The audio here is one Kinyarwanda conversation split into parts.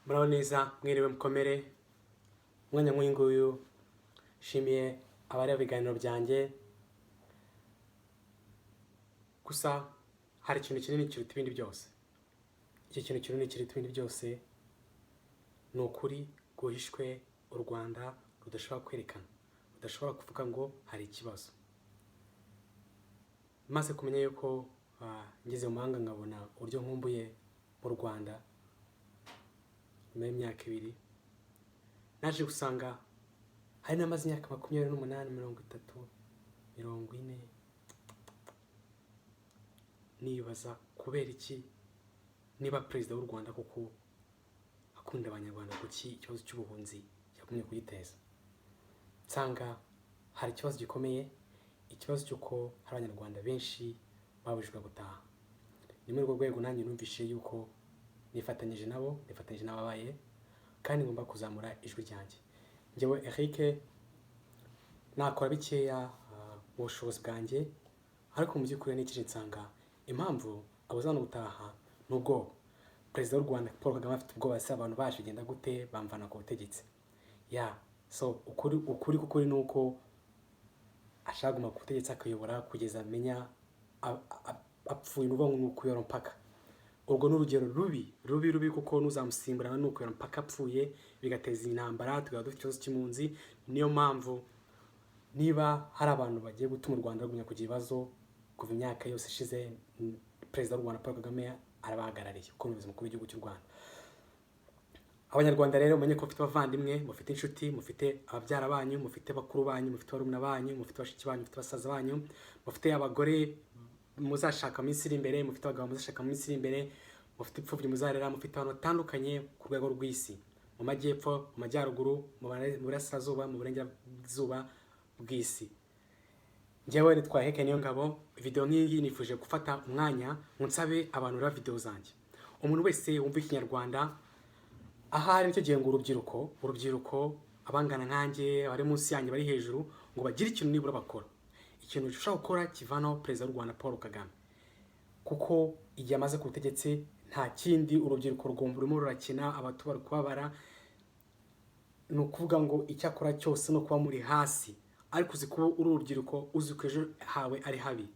muraho neza mwiriwe mukomere umwanya nk'uyu nguyu shimiye abareba ibiganiro byanjye gusa hari ikintu kinini kiruta ibindi byose. Icyo kintu kinini kiruta ibindi byose ni ukuri guhishwe u Rwanda rudashobora kwerekana, rudashobora kuvuga ngo hari ikibazo. Maze kumenya yuko ngeze mu mahanga nkabona uburyo nkumbuye mu Rwanda nyuma y'imyaka 2, naje gusanga hari n'amaze imyaka 28, 30, 40, nibaza kubera iki niba perezida w'u Rwanda koko akunda Abanyarwanda, kuki ikibazo cy'ubuhunzi yagumye kugiteza. Nsanga hari ikibazo gikomeye, ikibazo cy'uko hari Abanyarwanda benshi babujijwe gutaha. Ni muri urwo rwego nanjye numvise yuko nifatanyije nabo, nifatanyije n'ababaye, kandi ngomba kuzamura ijwi ryanjye. Njyewe Eric nakora bikeya mu bushobozi bwanjye, ariko mu by'ukuri n'ikije nsanga impamvu abuzana gutaha nubwo perezida w'u Rwanda Paul Kagame afite ubwoba se abantu baje genda gute bamvana ku butegetsi. So ukuri nuko ashaka guma ku butegetsi akayobora kugeza amenya apfuye nuko yoro mpaka. Ubwo n'urugero rubi kuko nuzamusimburana nuko yoro mpaka apfuye bigateza intambara, tugaba dufite ikibazo cy'impunzi. Niyo mpamvu niba hari abantu bagiye gutuma u Rwanda rugumya kugira ibibazo kuva imyaka yose ishize, perezida w'u Rwanda Paul Kagame arabahagarariye uko umuyobozi mukuru w'igihugu cy'u Rwanda. Abanyarwanda rero mumenye ko mufite abavandimwe, mufite inshuti, mufite ababyara banyu, mufite bakuru banyu, mufite barumuna banyu, mufite bashiki banyu, mufite basaza banyu, mufite abagore muzashaka mu minsi iri imbere, mufite abagabo muzashaka mu minsi iri imbere, mufite ipfubyi muzarera, mufite abantu batandukanye ku rwego rw'isi, mu majyepfo, mu majyaruguru, mu burasirazuba, mu burengerazuba bw'isi. Njyewe nitwaheke niyo ngabo. Video nk'iyi nifuje gufata umwanya nsabe abantu ra video zanjye. Umuntu wese wumva ikinyarwanda ahari nicyo gihe ngo urubyiruko abangana nkanjye bari munsi yanjye bari hejuru ngo bagire ikintu nibura bakora. Ikintu ushobora gukora kivanaho perezida w'u Rwanda Paul Kagame, kuko igihe amaze ku butegetsi nta kindi urubyiruko rugomba rurimo rurakina, abatubara kubabara. Ni ukuvuga ngo icyakora cyose no kuba muri hasi, ariko uzi ko uri urubyiruko uzi ko ejo hawe ari habi.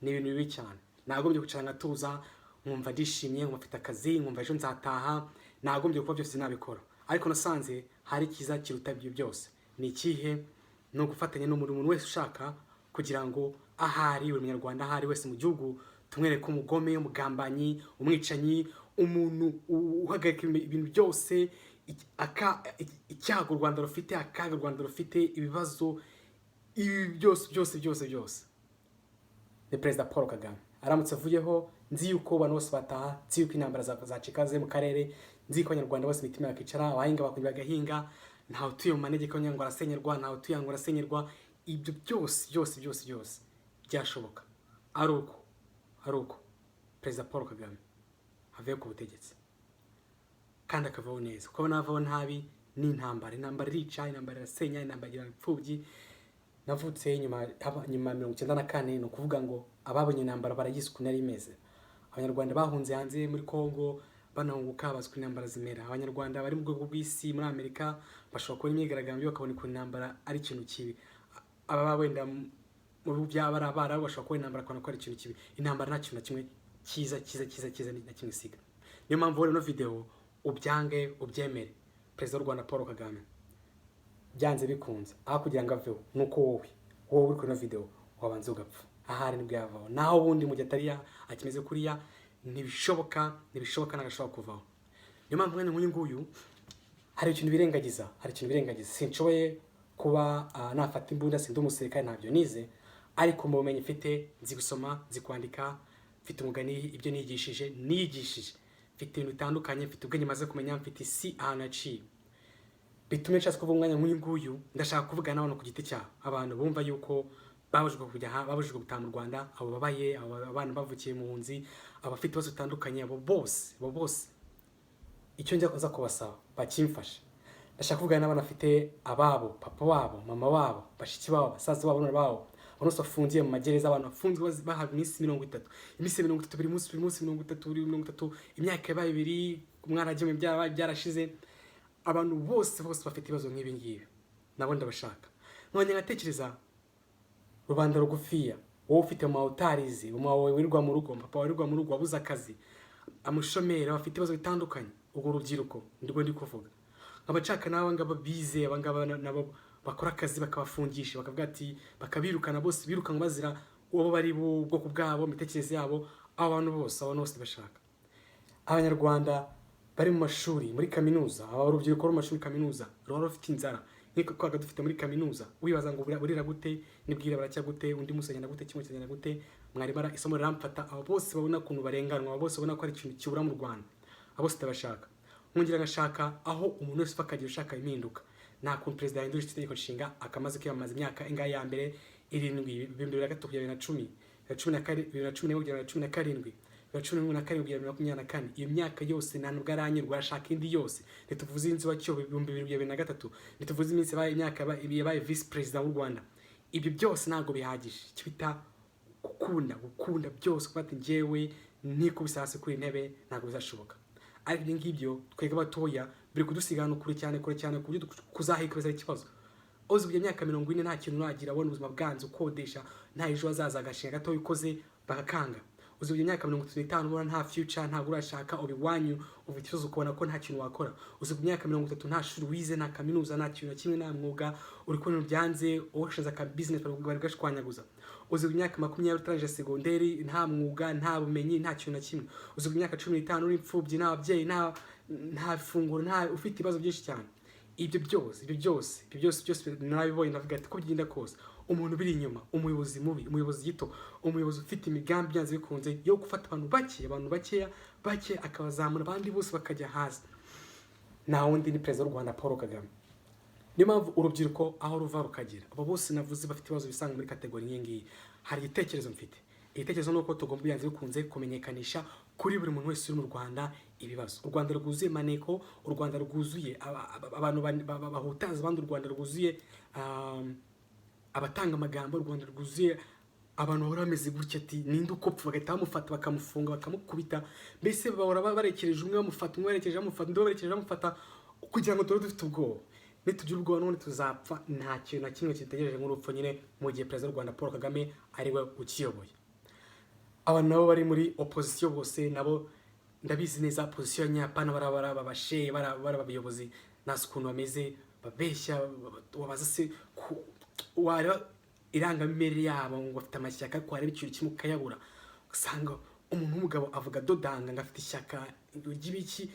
Ni ibintu bibi cyane. Nagombye kwicara ngatuza nkumva ndishimye, nkumva mfite akazi, nkumva ejo nzataha, nagombye kuba byose nabikora. Ariko nasanze hari kiza kiruta ibyo byose. Ni ikihe? No gufatanya n'umuntu wese ushaka kugira ngo ahari buri Munyarwanda ahari wese mu gihugu tumwereke umugome, umugambanyi, umwicanyi, umuntu uhagarika ibintu byose, icyago u Rwanda rufite, akaga u Rwanda rufite, ibibazo ibi byose ni perezida Paul Kagame. Aramutse avuyeho, nzi yuko abantu bose bataha, nzi yuko intambara zacikaze mu karere, nzi ko Abanyarwanda bose imitima yakicara, abahinga bakongera bagahinga, ntawe utuye mu manegeko ngo arasenyerwa, ntawe utuye ngo arasenyerwa. Ibyo byose byashoboka ari uko perezida Paul Kagame avuye ku butegetsi kandi akavaho neza. Kuko navaho ntabi ni intambara irica, intambara irasenya, intambara igira impfubyi. Navutse nyuma 94, ni ukuvuga ngo ababonye intambara barayise ukuntu yari imeze. Abanyarwanda bahunze hanze muri Kongo banahunguka bazwi intambara zimera. Abanyarwanda bari mu rwego rw'isi muri Amerika bashobora kubona imyigaragambyo bakabona ukuntu intambara ari ikintu kibi. Aba wenda mu byabara bashobora kubona intambara akabona ko ari ikintu kibi. Intambara nta kintu na kimwe cyiza na kimwe isiga. Niyo mpamvu rero no video ubyange ubyemere, perezida w'u Rwanda Paul Kagame byanze bikunze aho kugira ngo aveho, nuko wowe uri kuri no video wabanze ugapfa. Ahari nibwo yavaho, naho ubundi mu gatariya akimeze kuriya ntibishoboka nagashobora kuvaho. Niyo mpamvu mwene nk'uyu nguyu hari ikintu birengagiza, sinshoboye kuba nafata imbunda, sindi umusirikare, ntabyo nize, ariko mu bumenyi mfite, nzi gusoma, nzi kwandika, mfite umugani, ibyo nigishije, mfite ibintu bitandukanye, mfite ubwenge maze kumenya, mfite isi ahantu haciye. Bitume nshaka kuvuga umwanya nk'uyu nguyu, ndashaka kuvuga n'abantu ku giti cyabo, abantu bumva yuko babujijwe gutaha mu Rwanda, abo babaye, abana bavukiye mu bunzi, abafite ibibazo bitandukanye, abo bose icyo njya kuza kubasaba bakimfasha. Ndashaka kuvuga n'abana bafite ababo, papa wabo, mama wabo, bashiki babo, basaza babo, babo abantu bafungiye mu magereza, abantu bafunzwe bahabwa iminsi 30, iminsi 30 buri munsi 30, imyaka yabaye 2 mwaragiye byarashize abantu bose bafite ibibazo nk'ibi ngibi nabo ndabashaka none ngatekereza rubanda rugufiya wowe ufite utarizi wawe wirirwa mu rugo papa wirirwa mu rugo wabuze akazi amushomera bafite ibibazo bitandukanye ubwo rubyiruko ndirwo ndi kuvuga abacaka nabo ngaba bize abangaba nabo bakora akazi bakabafungisha bakavuga ati bakabirukana bose birukanwa bazira uwo bari bwoko bwabo mitekereze yabo abantu bose bashaka Abanyarwanda bari mu mashuri muri kaminuza urubyiruko rwo mu mashuri kaminuza rero rufite inzara niko kwaga dufite muri kaminuza wibaza ngo burira gute nibwira baracya gute undi musanyana gute kimwe cyanyana gute mwaribara isomo riramfata abo bose babona kuntu barenganwa abo bose babona ko ari ikintu kibura mu Rwanda abo bose tabashaka nkungira ngashaka aho umuntu wese fakagira ushaka impinduka nta kuntu president yahindurije itegeko nshinga akamaze kwiyamamaza imyaka ingahe ya mbere 7 2010 2017 2017 iyo myaka yose nta nubwo aranyurwa ashaka indi yose nituvuze inzi wacyo 2023 nituvuze iminsi baye imyaka yabaye vice president w'u Rwanda ibyo byose ntago bihagije kibita gukunda byose kubati njewe nikubisa hasi kuri intebe ntago bizashoboka ariko ibyo ngibyo twega batoya biri kudusigana kure cyane kuburyo kuzahikabeza ikibazo ozi bya myaka 40 nta kintu nagira abona ubuzima bwanze ukodesha nta ejo azaza agashinga gato bikoze bakakanga uzubye imyaka 35 ubona nta future nta urashaka obiwanyu ubitizo ukubona ko nta kintu wakora uzubye imyaka 30 nta shuri wize nta kaminuza nta kintu kimwe nta mwuga uri kubona byanze washaza ka business bari gashwanyaguza uzubye imyaka 20 utarangije segonderi nta mwuga nta bumenyi nta kintu kimwe uzubye imyaka 15 uri imfubyi nta abyeyi nta funguro nta ufite ibibazo byinshi cyane ibyo byose nabibonye ndavuga ati ko bigenda kose umuntu biri inyuma umuyobozi mubi umuyobozi gito umuyobozi ufite imigambi byanze bikunze yo gufata abantu bake akabazamura abandi bose bakajya hasi na wundi ni president w'u Rwanda Paul Kagame niyo mpamvu urubyiruko aho ruva rukagira abo bose navuze bafite ibibazo bisanga muri kategori nkingi hari igitekerezo mfite igitekerezo nuko tugomba byanze bikunze kumenyekanisha kuri buri muntu wese uri mu Rwanda ibibazo u Rwanda rwuzuye maneko u Rwanda rwuzuye abantu barabahutaza abandi u Rwanda rwuzuye abatanga amagambo u Rwanda rwuzuye abantu bahora bameze gutya ati ninde ukopfa bagahita bamufata bakamufunga bakamukubita mbese bahora barekereje umwe bamufata umwe barekereje bamufata kugira ngo dore dufite ubwoba nitugira ubwoba none tuzapfa nta kintu na kimwe kitegereje nk'urupfu nyine mu gihe president w'u Rwanda Paul Kagame ari we ukiyoboye abantu nabo bari muri opposition bose nabo ndabizi neza position nyapana barababashe barabayobozi nasukuntu bameze babeshya wabaza se wara irangamere yabo ngo afite amashyaka ko ari biciro kimwe kayabura usanga umuntu w'umugabo avuga dodanga ngafite ishyaka ry'ibiki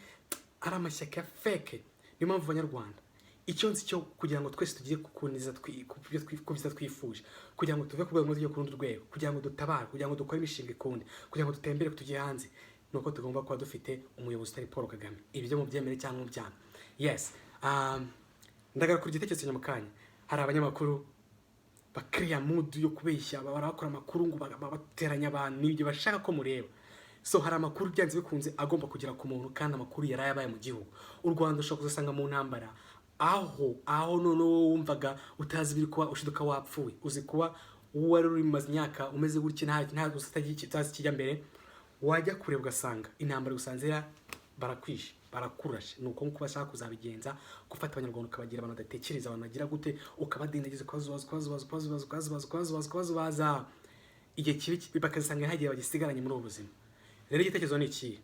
ari amashyaka fake niyo mpamvu Abanyarwanda icyo nzi cyo kugira ngo twese tugiye kukuniza kubyo twifuje kugira ngo tuve ku rwego rwo kurundi rwego kugira ngo dutabare kugira ngo dukore imishinga ikundi kugira ngo dutembere tugiye hanze nuko tugomba kuba dufite umuyobozi utari Paul Kagame ibyo mu byemere cyangwa mu byana yes ndagaruka igitekerezo nyamukanya hari abanyamakuru bakriya mood yo kubeshya barakora amakuru ngo bateranya abantu n'ibyo bashaka ko mureba so hari amakuru byanze bikunze agomba kugira ku muntu kandi amakuru yarayabaye mu gihugu u Rwanda ushobora kuzasanga mu ntambara aho none wumvaga utazi biri kuba ushiduka wapfuye uzi kuba wari uri maze imyaka umeze gutya nta gusatagiye utazi kijya mbere wajya kure ugasanga intambara gusanzira barakwishe barakurashe nuko nkuko bashaka kuzabigenza gufata Abanyarwanda ukabagira abantu badatekereza abantu bagira gute ukabadindagiza kwazubaza igihe kibi bakazisanga hagiye bagisigaranye muri ubu buzima rero igitekerezo ni iki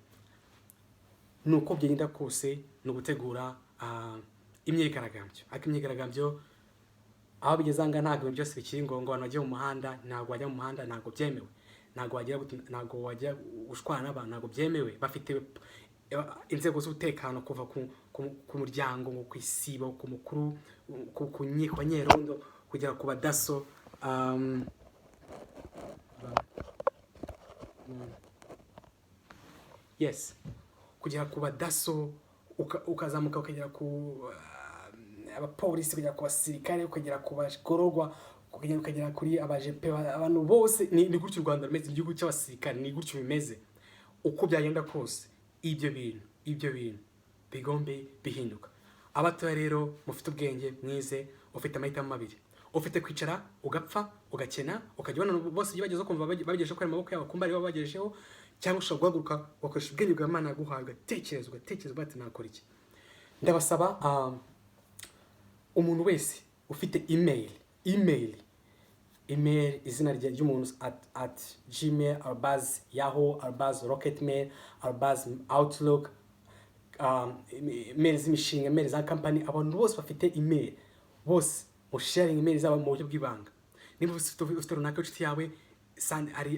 nuko byenda kose no gutegura imyigaragambyo akimyigaragambyo aho bigezanga ntago byose bikiri ngombwa abantu bagiye mu muhanda ntago wajya mu muhanda ntago byemewe ntago wajya ushwana n'abantu ntago byemewe bafite inzego z'ubutekano kuva ku muryango ngo kwisiba ku mukuru ku nyiko nyerondo kugera ku badaso yes kugera ku badaso ukazamuka ukagera ku abapolisi kugera ku basirikare ukagera ku bagororwa ukagera kuri abajepe abantu bose ni gutyo u Rwanda rumeze igihugu cy'abasirikare ni gutyo bimeze uko byagenda kose ibyo bintu bigombe bihinduka abatoya rero mufite ubwenge mwize ufite amahitamo mabiri ufite kwicara ugapfa ugakena ukajya ubona bose bagezeho kumva bagejeje ko amaboko yabo kumba ari bo bagejejeho cyangwa ushobora guhaguruka ugakoresha ubwenge bwa Imana yaguhaga tekereza bati nakora iki. Ndabasaba umuntu wese ufite email izina ry'umuntu at gmail @ yahoo @ rocket mail @ outlook email z'imishinga, email za company, abantu bose bafite email bose mu sharing email zabo mu buryo bw'ibanga. Niba ufite runaka inshuti yawe,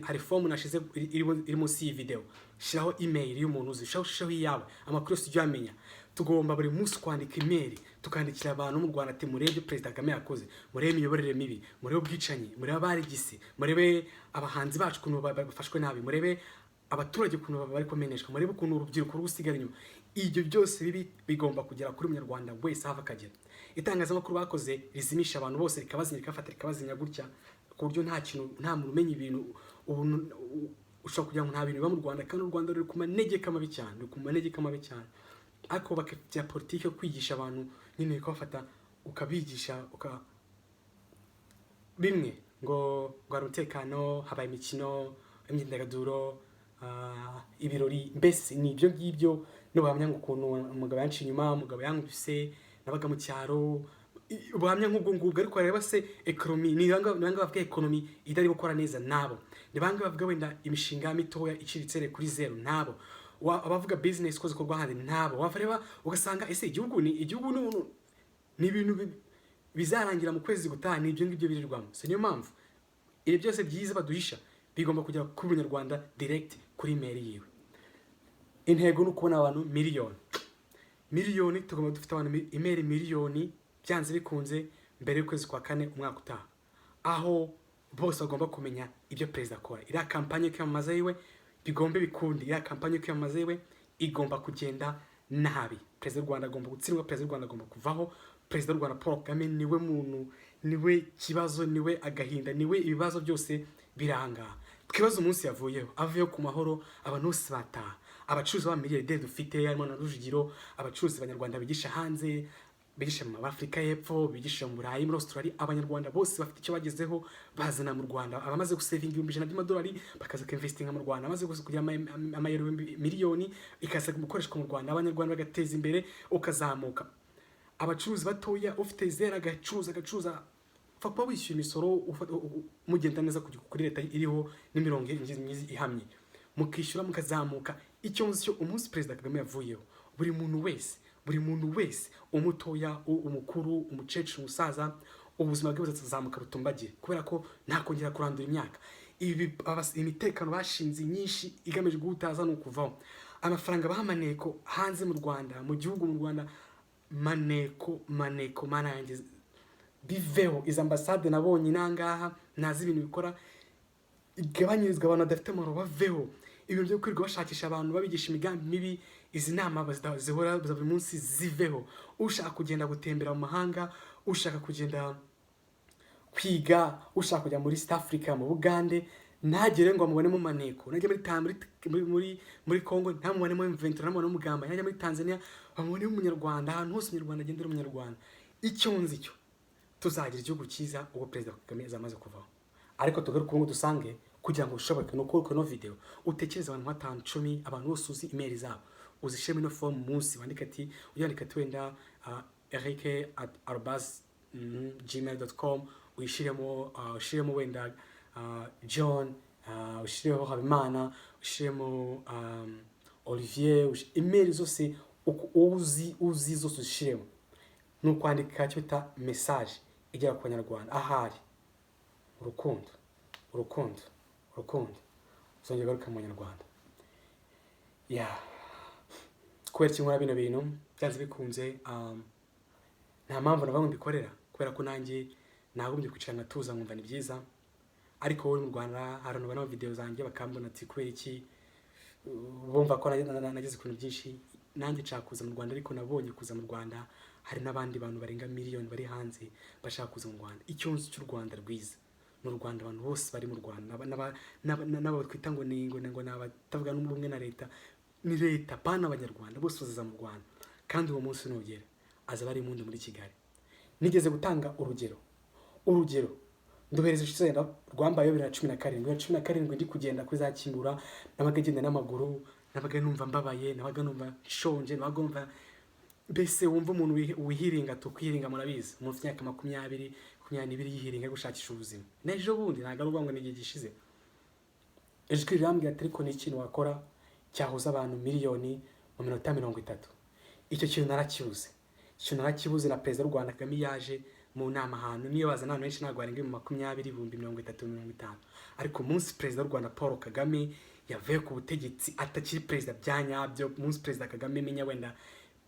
hari form nashize iri munsi iyi video, shiraho email y'umuntu uzi, shiraho iyawe, amakuru yose ujya amenya. Tugomba buri munsi kwandika email, tukandikira abantu mu Rwanda ati murebe President Kagame yakoze, murebe imiyoborere mibi, murebe ubwicanyi, murebe abarigisi, murebe abahanzi bacu kuntu bafashwe nabi, murebe abaturage kuntu bari kumeneshwa, murebe kuntu urubyiruko rusigara inyuma. Ibyo byose bibi bigomba kugera kuri Umunyarwanda wese hava akagera. Itangazamakuru bakoze rizimisha abantu bose, rikabazinya rikafata rikabazinya gutya ku buryo nta muntu umenya ibintu. Ushobora kugira ngo nta bintu biba mu Rwanda, kandi u Rwanda ruri ku manegeka mabi cyane, ariko bakajya politiki yo kwigisha abantu nyine ukabafata ukabigisha bimwe ngo hari umutekano, habaye imikino, imyidagaduro, ibirori, mbese ni ibyo ngibyo. N'ubuhamya ngo ukuntu umugabo yanci inyuma, umugabo yankubise, nabaga mu cyaro, ubuhamya nk'ubwo ngubwo. Ariko reba se economy, ni banga bavuga economy idari gukora neza nabo, ni banga bavuga wenda imishinga mitoya iciritse kuri zero nabo, abavuga business koze ko rwahandi nabo. Wavareba ugasanga ese igihugu ni ibintu bizarangira mu kwezi gutaha, ni ibyo ngibyo birirwamo. So niyo mpamvu ibi byose byiza baduhisha bigomba kujya ku Munyarwanda direct kuri email yiwe. Intego ni ukubona abantu miliyoni, tugomba dufite abantu email miliyoni byanze bikunze mbere y'ukwezi kwa 4 umwaka utaha, aho bose bagomba kumenya ibyo President akora. Iriya kampanye yo kwiyamamaza yiwe bigombe bikundi, iriya kampanye yo kwiyamamaza yiwe igomba kugenda nabi. President Rwanda agomba gutsindwa, President Rwanda agomba kuvaho. President Rwanda Paul Kagame niwe muntu, niwe kibazo, niwe agahinda, niwe ibibazo byose biranga. Twibaza umunsi avuye ku mahoro, abantu bose bataha. Abacuruzi ba miliyari dufite harimo na Rujugiro, abacuruzi Abanyarwanda bigisha hanze, bigisha mu Afrika y'Epfo, bigisha mu Burayi, muri Australia, Abanyarwanda bose bafite icyo bagezeho bazana mu Rwanda. Abamaze gusavinga $100,000 bakaza investinga mu Rwanda, amaze kugira amayero miliyoni ikaza gukoreshwa mu Rwanda, Abanyarwanda bagateza imbere ukazamuka. Abacuruzi batoya ufite zera agacuruza fakwa wishyura imisoro, mugenda neza kuri leta iriho n'imirongo ihamye, mukishyura mukazamuka. Icyo nzi umunsi President Kagame yavuyeho, buri muntu wese umutoya, umukuru, umukecuru, umusaza, ubuzima bwe buzazamuka butumbagire, kubera ko nta kongera kurandura imyaka. Imitekano bashinze nyinshi igamije guhutaza no kuvaho. Amafaranga bahamaneko hanze mu Rwanda, mu gihugu mu Rwanda, maneko mana yanjye biveho. Izo ambasade nabonye nangaha nazi ibintu bikora, igabanyirizwa abantu badafite amaro baveho. Ibintu byo kwirirwa bashakisha abantu babigisha imigambi mibi, izi nama zihora buri munsi ziveho. Ushaka kugenda gutembera mu mahanga, ushaka kugenda kwiga, ushaka kujya muri East Africa, mu Bugande, ntagere ngo amubonemo maneko. Najya muri Congo ntamubonemo M23, ntamubonemo Mugamba. Najya muri Tanzania bamubonemo Umunyarwanda, ahantu hose Umunyarwanda agendera Umunyarwanda. Icyo nzi cyo tuzagira igihugu cyiza ubwo President Kagame azamaze kuvaho. Ariko tugaruka ngo dusange kugira ngo ushoboke no kuko no video utekereza abantu 5-10 abantu bose uzi email zabo, uzisheme no form munsi wandika ati uyandika twenda eric@gmail.com, ushiremo wenda John, ushireho Habimana, ushiremo Olivier, email zose uzi zose ushiremo. Nuko kwandika cyo bita message igera ku Banyarwanda ahari urukundo uzongera garuka mu Nyarwanda. Kubera kimwe bino bintu byanze bikunze, nta mpamvu navuga ngo mbikorera, kubera ko nanjye nagombye kwicara ngatuza nkumva ni byiza. Ariko wowe mu Rwanda hari abantu video zanjye bakambona ati kubera iki bumva ko nageze ku bintu byinshi. Nanjye nshaka kuza mu Rwanda, ariko nabonye kuza mu Rwanda hari n'abandi bantu barenga miliyoni bari hanze bashaka kuza mu Rwanda. Icyo nzi cy'u Rwanda rwiza mu Rwanda, abantu bose bari mu Rwanda n'abo twita ngo n'abatavuga n'ubumwe na leta, ni leta bana Abanyarwanda bose bazaza mu Rwanda. Kandi uwo munsi nugera aza bari impundu muri Kigali. Nigeze gutanga urugero nduhereza ushize rwambaye 2017 ndi kugenda kuri za Kimura, nabaga ngenda n'amaguru, nabaga numva mbabaye, nabaga numva shonje, nabaga numva mbese wumva umuntu wihiringa tukwihiringa murabizi mu myaka 20 yihiringa gushakisha ubuzima. Nejo bundi ntago ari ubwango n'igihe gishize ijwi rirambwira ati ariko ni ikintu wakora cyahuza abantu miliyoni mu minota 30. Icyo kintu narakibuze na Perezida w'u Rwanda Kagame yaje mu nama ahantu niyo bazana abantu benshi ntabwo barenga mu 20,000, ariko umunsi Perezida w'u Rwanda Paul Kagame yavuye ku butegetsi atakiri perezida byanyabyo, umunsi Perezida Kagame menya wenda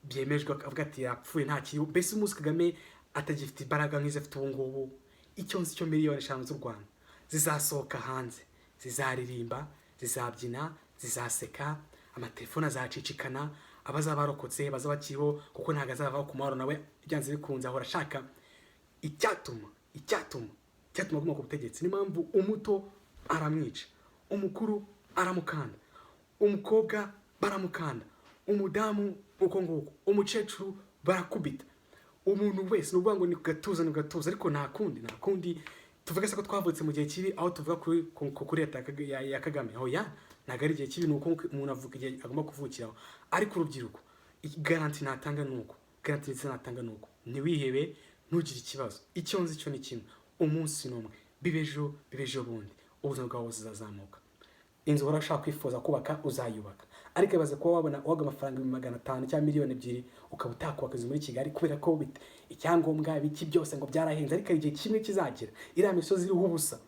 byemejwe avuga ati yapfuye nta kiyo, mbese umunsi Kagame atagifite imbaraga nk'izo afite ubu ngubu, icyo nzi cyo miliyoni 5 z'u Rwanda zizasohoka hanze, zizaririmba, zizabyina, zizaseka, amatelefone azacicikana, abazabarokotse bazabakiriho kuko ntago azavaho ku mahoro, nawe byanze bikunze ahora ashaka icyatuma aguma ku butegetsi. Ni mpamvu umuto aramwica, umukuru aramukanda, umukobwa baramukanda, umudamu uko nguko, umukecuru barakubita, umuntu wese nuvuga ngo ni gatuza ariko nta kundi tuvuga se ko twavutse mu gihe kibi aho tuvuga kuri ya Kagame. Aho ya nagari igihe kibi nuko umuntu avuga igihe agomba kuvukiraho, ariko urubyiruko garanti natanga nuko ntiwihebe, ntugire ikibazo. Icyo nzi cyo ni kimwe, umunsi n'umwe bibejo bundi ubuzima bwawe buzazamuka. Inzu urashaka kwifuza kubaka uzayubaka, ariko ibaze ko wabona waga amafaranga 500 cyangwa miliyoni 2 ukaba utakubaka muri Kigali kubera ko icyangombwa biki byose ngo byarahenze, ariko igihe kimwe kizagera iriya misozi iriho ubusa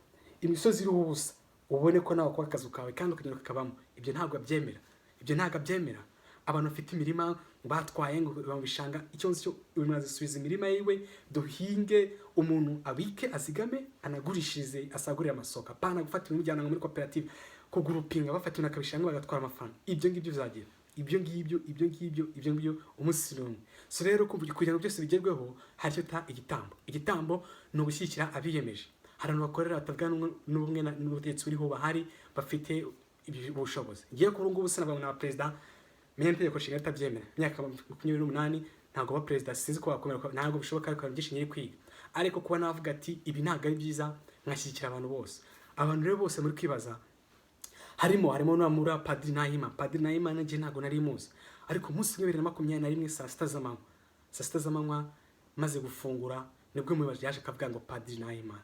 ubone ko nawe kwa kazu kawe kandi ukagenda kakabamo. Ibyo ntabwo abyemera. Abantu bafite imirima batwaye ngo bamubishanga, icyo nzi cyo urimazisubiza imirima yiwe duhinge, umuntu abike azigame anagurishirize asagurira amasoko, apana gufata ibimujyana muri koperative kugurupinga bafata nakabishanga bagatwara amafaranga. Ibyo ngibyo bizagira ibyo ngibyo umunsi rumwe. So rero kugira ngo byose bigerweho hari cyo ta igitambo no gushyikira abiyemeje. Hari abantu bakorera batavuga n'ubumwe n'ubutegetsi buriho bahari bafite ubushobozi. Ngiye kuri ngo ubusana bwa president menya ntegeko nshinga atabyemera myaka 28 ntago ba president sinzi ko bakomera ntago bishoboka, ariko byinshi nyiri kwiga, ariko kuba navuga ati ibi ntago ari byiza mwashyikira abantu bose. Abantu rero bose muri kwibaza harimo n'amura Padiri Nahima nanje ntago nari muzi, ariko umunsi 2021 saa 6 z'amanywa maze gufungura nibwo mubaje yaje kavuga ngo Padiri Nahima.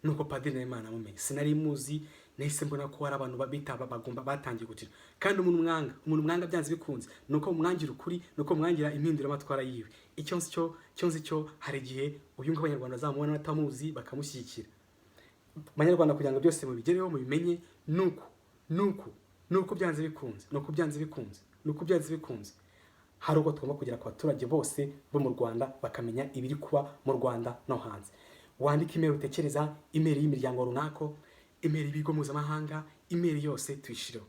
Nuko Padiri Nahima namumenye sinari muzi, nahise mbona ko hari abantu babitaba bagomba batangiye gukira, kandi umuntu mwanga byanze bikunze nuko mwangira ukuri, nuko mwangira impindura amatwara yiwe. Icyo nzi cyo hari gihe uyu ngo Abanyarwanda zamubona batamuzi bakamushyikira. Abanyarwanda kugira ngo byose mubigereho mubimenye nuko byanze bikunze hari uko tugomba kugira ku baturage bose bo mu Rwanda bakamenya ibiri kuba mu Rwanda no hanze. Wandika email utekereza, email y'imiryango runako, email ibigo mpuzamahanga, email yose tuyishiro.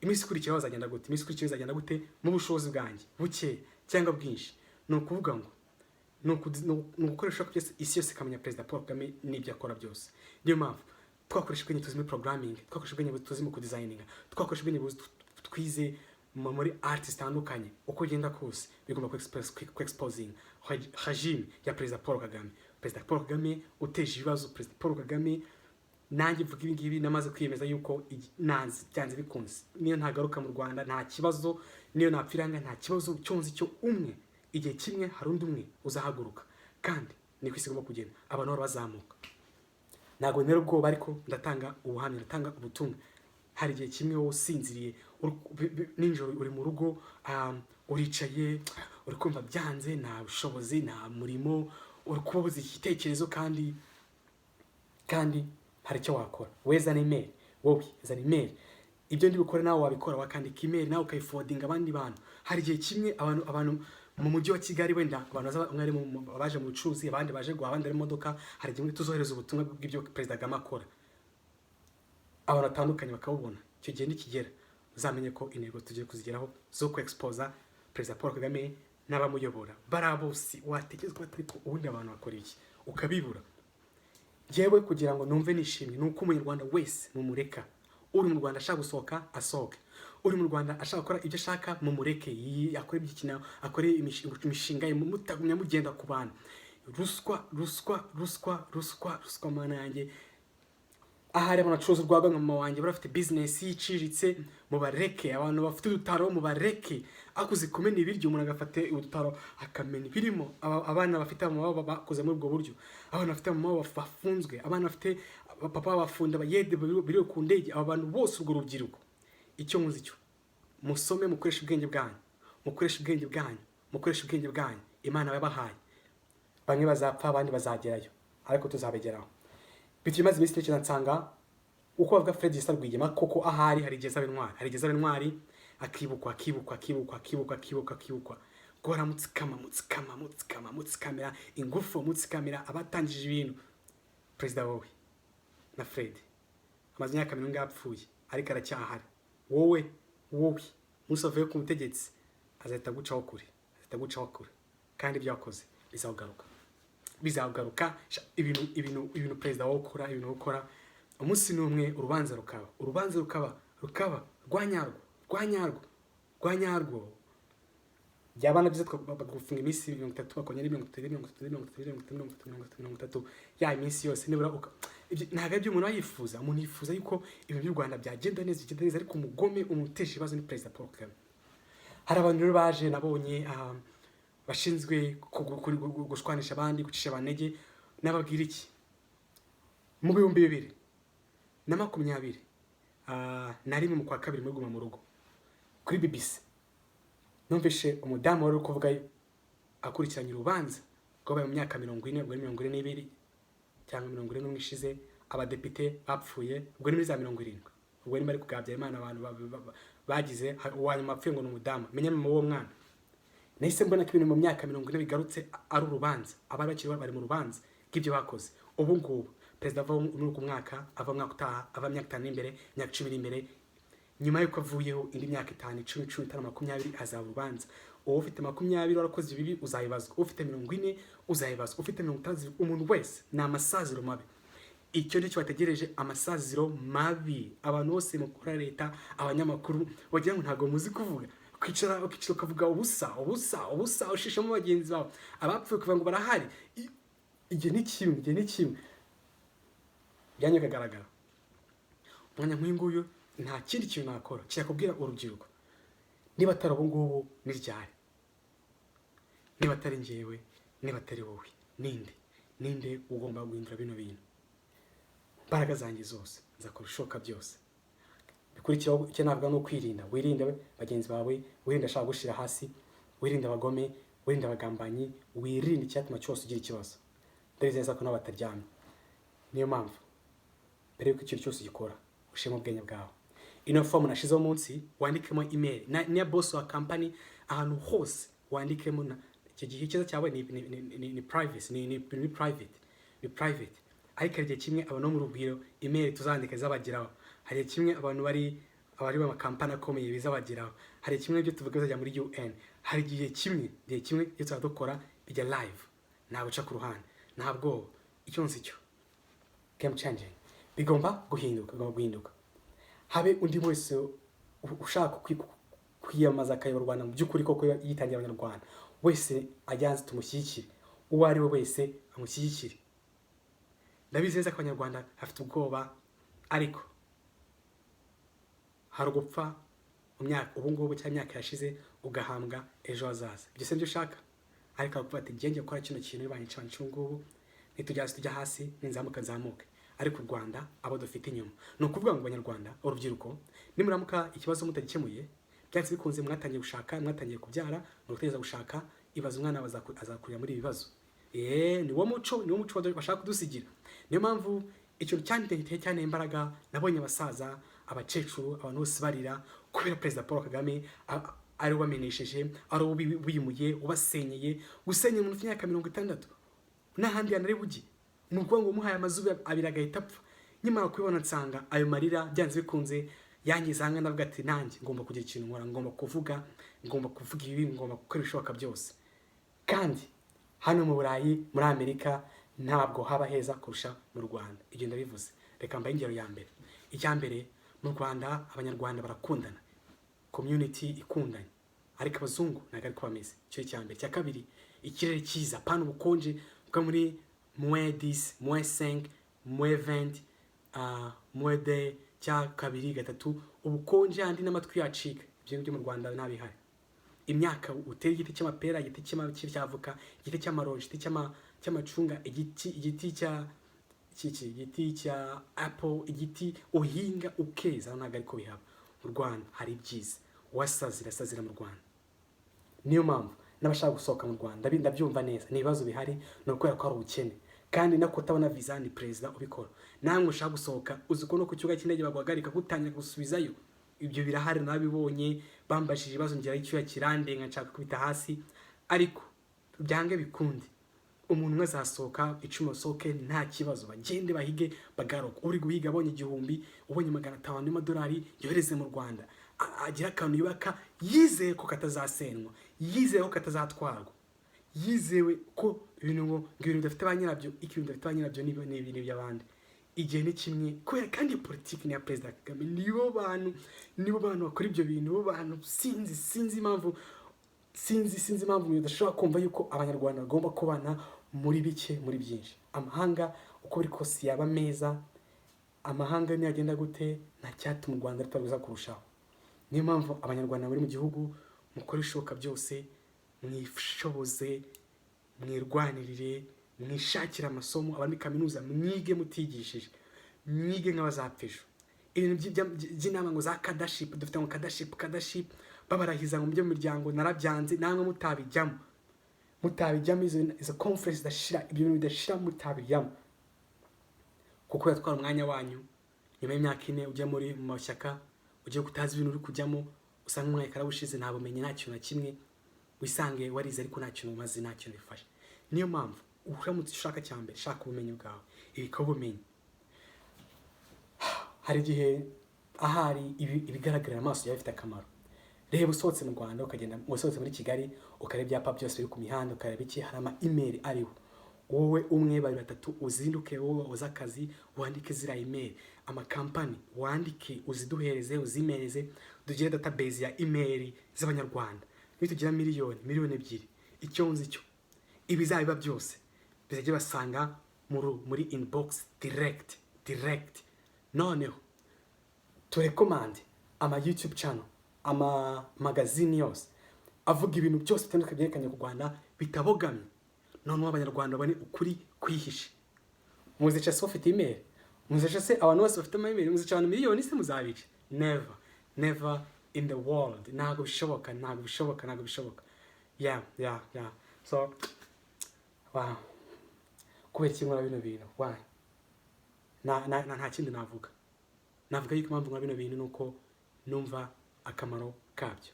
Iminsi ikurikiraho izagenda gute mu bushobozi bwanjye buke cyangwa bwinshi. No kuvuga ngo no gukoresha byose isi yose kamenya Perezida Paul Kagame n'ibyo akora byose. Niyo mpamvu twakoresha ubwenge tuzi muri programming, twakoresha ubwenge tuzi mu kudesigninga, twakoresha ubwenge twize muri arts zitandukanye. Uko ugenda kose bigomba ku exposing regime ya Perezida Paul Kagame. Perezida Paul Kagame uteje ibibazo, Perezida Paul Kagame nanjye mvuga ibi ngibi namaze kwiyemeza yuko nanzi byanze bikunze niyo ntagaruka mu Rwanda nta kibazo, niyo napfiranga nta kibazo. Cyonzi cyo umwe igihe kimwe hari undi umwe uzahaguruka, kandi ni kwisigamo kugenda abantu bazamuka. Nago nero ubwoba, ariko ndatanga ubuhamya, ndatanga ubutumwa. Hari igihe kimwe wowe usinziriye ninjoro uri mu rugo uricaye uri kumva byanze, nta bushobozi nta murimo, uri kubabuza igitekerezo, kandi hari icyo wakora. Zana email ibyo ndi bukore nawe wabikora, wakandika email nawe ukayifodinga abandi bantu. Hari igihe kimwe abantu mu mujyi wa Kigali wenda abantu mwari baje mu bucuruzi, abandi baje guha abandi ari imodoka, hari igihe tuzohereza ubutumwa bw'ibyo Perezida Kagame akora, abantu batandukanye bakabubona. Icyo gihe nikigera uzamenye ko intego tugiye kuzigeraho zo ku exposa Perezida Paul Kagame n'abamuyobora barabosi wategezwe batariko ubundi abantu bakora iki ukabibura. Jewe kugira ngo numve nishimye nuko Umunyarwanda wese mumureka. Uri mu Rwanda ashaka gusohoka asohoke, uri mu Rwanda ashaka gukora ibyo ashaka mumureke akore iby'ikina, akore imishinga mutagumya mugenda ku bantu. Ruswa mana yanjye ahari abantu bacuruza urwagwa nka mama wanjye barafite business yiciriritse mubareke, abantu bafite udutaro mubareke, akuze kumena ibiryo umuntu agafate udutaro akamena ibirimo, abana bafite amababa bakoze muri ubwo buryo, abana bafite amababa bafunzwe, abana bafite papa bafunda bayede biri ku ndege, abantu bose urwo rubyiruko icyo muzi cyo musome, mukoresha ubwenge bwanyu, mukoresha ubwenge bwanyu, mukoresha ubwenge bwanyu Imana yabahaye. Bamwe bazapfa abandi bazagerayo ariko tuzabegeraho. Bikimaze iminsi cyane nsanga uko bavuga Fred Rwigema koko ahari hari igeza bintwari, hari igeza bintwari akibukwa gora mutsikamera ingufu mutsikamera abatangije ibintu. Perezida wowe na Fred amaze imyaka 70 yapfuye ariko aracyahari. Wowe musavuye ku butegetsi azahita gucaho kure kandi byakoze bizagaruka ibintu perezida wo gukora umunsi n'umwe urubanza rukaba rwanyarwo byabana byiza twagufunga iminsi 30 bakongera 30 ya iminsi yose nibura ntaga byo umuntu yifuza, umuntu yifuza yuko ibintu by'u Rwanda byagenda neza ariko umugome umutesha ibibazo ni Perezida Paul Kagame. Hari abantu rero baje nabonye bashinzwe gushwanisha abandi gucisha abanege, nababwira iki mu 2020 nari mu kwa kabiri muri Guma mu rugo kuri BBC numvishe umudamu wari kuvuga akurikiranye urubanza rwabaye mu myaka 42 cyangwa 41 ishize abadepite bapfuye, ubwo ni muri za 70, ubwo ni bari kugabya Imana abantu bagize uwanyuma apfuye ngo n'umudamu menya mu uwo mwana. Nahise mbona ko ibintu mu myaka 40 bigarutse ari urubanza, abari bakiri bari mu rubanza k'ibyo bakoze. Ubu ngubu perezida ava muri ku mwaka, ava mwaka utaha, ava myaka 5 imbere, myaka 10 imbere, nyuma yuko avuyeho indi myaka 5 10 15 20 azaba urubanza. Uwo ufite 20 warakoze ibibi uzayibazwa, ufite 40 uzayibazwa, ufite 50 umuntu wese na amasaziro mabi. Icyo cyo bategereje amasaziro mabi. Abantu bose mukora leta, abanyamakuru bagira ngo ntago muzi kuvuga, kwicara ukavuga ubusa ushishamo bagenzi bawe, abapfuye kuvuga ngo barahari. Igihe ni kimwe byanyu kagaragara. Umwanya nk'uyu nta kindi kintu nakora cyakubwira urubyiruko niba atari abo ngubu niryari, niba atari njyewe, niba atari wowe, ninde ugomba guhindura bino bintu. Imbaraga zanjye zose nzakora ishoka byose. Bikurikiraho icyo navuga no kwirinda, wirinde bagenzi bawe, wirinde ashaka gushira hasi, wirinde abagome, wirinde abagambanyi, wirinde icyatuma cyose ugira ikibazo. Ndabizeza ko n'abataryamye. Niyo mpamvu mbere yuko ikintu cyose gikora ushema ubwenge bwawe. Ino form nashizeho munsi wandikemo email na boss wa company, ahantu hose wandikemo na icyo gihe cyiza cyawe ni privacy, ni private. Ariko igihe kimwe abantu mu rubwiro email tuzandika zabagiraho, hari kimwe abantu bari ba company akomeye bizabagiraho, hari kimwe byo tuvuga bizajya muri UN, hari igihe kimwe iyo tuzadukora bijya live ntabwo uca ku ruhande, ntabwo icyo nzi cyo game changing bigomba guhinduka. Habe undi wese ushaka kwiyamaza akayobora Rwanda mu by'ukuri koko yitangira Abanyarwanda wese ajyanze tumushyigikire, uwo ari we wese amushyigikire. Ndabizeza ko Abanyarwanda afite ubwoba, ariko hari gupfa ubu ngubu cyangwa imyaka yashize ugahambwa ejo hazaza. Ibyo se byo ushaka, ariko akuvuga ati ngiye gukora kino kintu bibanyica ngubu, tujya hasi ninzamuka nzamuke. Ariko u Rwanda abo dufite inyuma no kuvuga ngo Abanyarwanda urubyiruko nimuramuka ikibazo mutagikemuye, byatse bikunze mwatangiye gushaka, mwatangiye kubyara, muteza gushaka, ibaza umwana azakurira muri ibibazo. Ni wo muco bashaka kudusigira. Niyo mpamvu icyo cyane imbaraga nabonye abasaza, abacecuru, abantu bose barira kubera Perezida Paul Kagame ari ubamenesheje, ari ubimuye, ubasenyeye, gusenya umuntu ufite imyaka 60 n'ahandi yanari bugi. Nuko ngo muhaye amazuba abiri agahita apfa. Nyuma kubibona nsanga ayo marira byanze bikunze yangiza hanga, navuga ati nanjye ngomba kugira ikintu nkora, ngomba kuvuga ibi, ngomba gukora ibishoboka byose. Kandi hano mu Burayi, muri Amerika ntabwo haba heza kurusha mu Rwanda. Ibyo ndabivuze. Reka mbaye ingero ya mbere. Icyambere mu Rwanda Abanyarwanda barakundana, community ikundanye, ariko abazungu ntago ariko bameze. Cyo cyambere. Cya kabiri, ikirere cyiza, pana ubukonje bwa muri -10, -5, -20, mwede cya kabiri gatatu ubukonje andi n'amatwi yacika. Ibyo ngibyo mu Rwanda ntabihari. Imyaka utera igiti cy'amapera, igiti cy'avoka, igiti cy'amaronji, igiti cy'amacunga, igiti cya apple, igiti uhinga ukeza, ntabwo ariko bihaba. Mu Rwanda hari ibyiza, wasazira mu Rwanda. Niyo mpamvu n'abashaka gusohoka mu Rwanda ndabyumva neza, ni ibibazo bihari, ni ukubera ko ari ubukene kandi nako utabona visa ni perezida ubikora. Namwe ushaka gusohoka uzi ko no ku kibuga cy'indege baguhagarika gutangira gusubizayo. Ibyo birahari nabibonye, bambashije ibibazo ngira icyo yakirandenga nshaka kubita hasi, ariko byange bikunde umuntu umwe azasohoka 10 soke nta kibazo, bagende bahige bagaruka. Uri guhiga abonye 1000, ubonye 500 y'amadolari yohereze mu Rwanda, agira akantu yubaka, yizeye ko katazasenwa, yizeye ko katazatwarwa, yizewe ko ibintu bidafite abanyirabyo, ikintu bidafite abanyirabyo ni ibintu by'abandi. Igihe ni kimwe kubera kandi politiki ni ya Perezida Kagame, nibo bantu bakora ibyo bintu, bo bantu sinzi impamvu udashobora kumva yuko Abanyarwanda bagomba kubana muri bike muri byinshi. Amahanga uko biri kose yaba meza, amahanga niyo agenda gute nta cyatuma u Rwanda rutaruza kurushaho. Niyo mpamvu Abanyarwanda bari mu gihugu mukora ishoka byose, mwishoboze, mwirwanirire, mwishakira amasomo, abandi kaminuza mwige mutigishije, mwige nk'abazapfejo. Ibintu by'inama ngo za kadaship, dufite ngo kadaship babarahiza ngo mu miryango narabyanze, namwe mutabijyamo izo conference dashira, ibyo bintu bidashira mutabijyamo, kuko yatwara umwanya wanyu. Nyuma y'imyaka 4 ujya muri mu mashyaka, ugiye kutazi ibintu uri kujyamo, usanga umwanya karabushize nta bumenyi, nta kintu na kimwe, wisange warize ariko nta kintu umaze, nta kintu bifasha. Niyo mpamvu uramutse ushaka cyambere, shaka ubumenyi bwawe, ibika ubumenyi. Hari igihe ahari ibigaragarira amaso yawe bifite akamaro. Reba usohotse mu Rwanda ukagenda, usohotse muri Kigali ukareba ibyapa byose biri ku mihanda, ukareba iki, hari ama email ariho. Wowe umwe 2 3 uzinduke, wowe uza akazi wandike zira email, ama company wandike, uziduhereze, uzimereze, dugire database ya email z'Abanyarwanda. Nitugira miliyoni 2, icyo nzi cyo ibizabiba byose bizajye basanga muri inbox direct. Noneho turekomande ama YouTube channel, ama magazine yose avuga ibintu byose bitandukanye byerekanye ku Rwanda bitabogamye. Noneho Abanyarwanda bane ukuri kwihishe. Muzica sofite email, muzica se abantu bose bafite email, muzica abantu miliyoni se muzabica? Never in the world. Ntabwo bishoboka. Yeah. So wow, kubera iki nkora bino bintu? Why? Nta kindi navuga yuko impamvu nkora bino bintu nuko numva akamaro kabyo,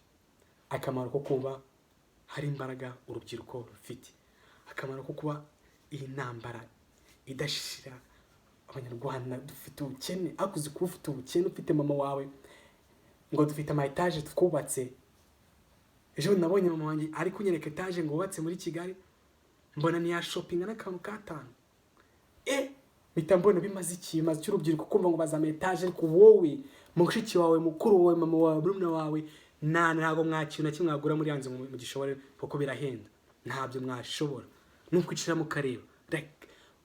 akamaro ko kuba hari imbaraga urubyiruko rufite, akamaro ko kuba iyi ntambara idashira. Abanyarwanda dufite ubukene, akuzi kuba ufite ubukene, ufite mama wawe ngo dufite ama etage twubatse. Ejo nabonye mama wanjye ari kunyereka etage ngo wubatse muri Kigali, mbona ni ya shopping n'akantu katanu. Bita mbona bimaze iki, maze cy'urubyiruko kumva ngo bazama etage, ariko wowe mushiki wawe, mukuru wawe, mama wawe, brumna wawe ntabwo mwakina kimwe mwagura muri yanze mu gishobora, kuko birahenda, ntabyo mwashobora n'ukwicira mu kareba.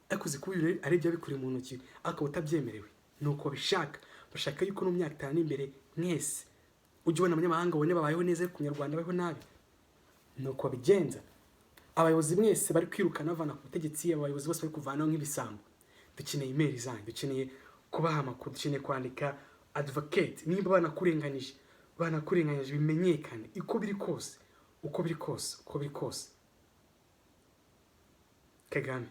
Akuzi kubira ari byo bikuri mu ntoki akaba utabyemerewe, nuko bashaka yuko no myaka 5 imbere mwese ujye ubona abanyamahanga bone babayeho neza, ku Nyarwanda bayeho nabi. Nuko bigenza. Abayobozi mwese bari kwirukana bavana ku butegetsi, abayobozi bose bari kuvanaho nk'ibisambo. Dukeneye email zanyu, dukeneye kubaha amakuru, dukeneye kwandika advocate nimba banakurenganyije bimenyekane uko biri kose. Kagame,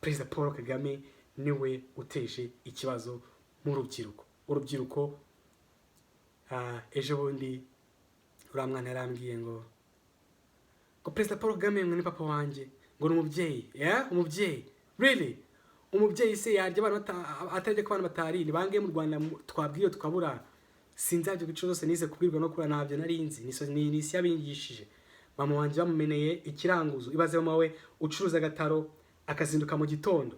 Perezida Paul Kagame niwe uteje ikibazo mu urubyiruko. Ejo bundi uramwana yarambwiye ngo Perezida Paul Kagame ni papa wanjye, ngo ni umubyeyi. Umubyeyi really? Umubyeyi se yarya abantu atajya ku bantu batari ni bange mu Rwanda twabwiye tukabura. Sinzabyo gico zose nize kubwirwa no kura ntabyo narinzi, ni isi yabingishije. Mama wanjye bamumeneye ikiranguzo, ibaze mama we ucuruza gataro akazinduka mu gitondo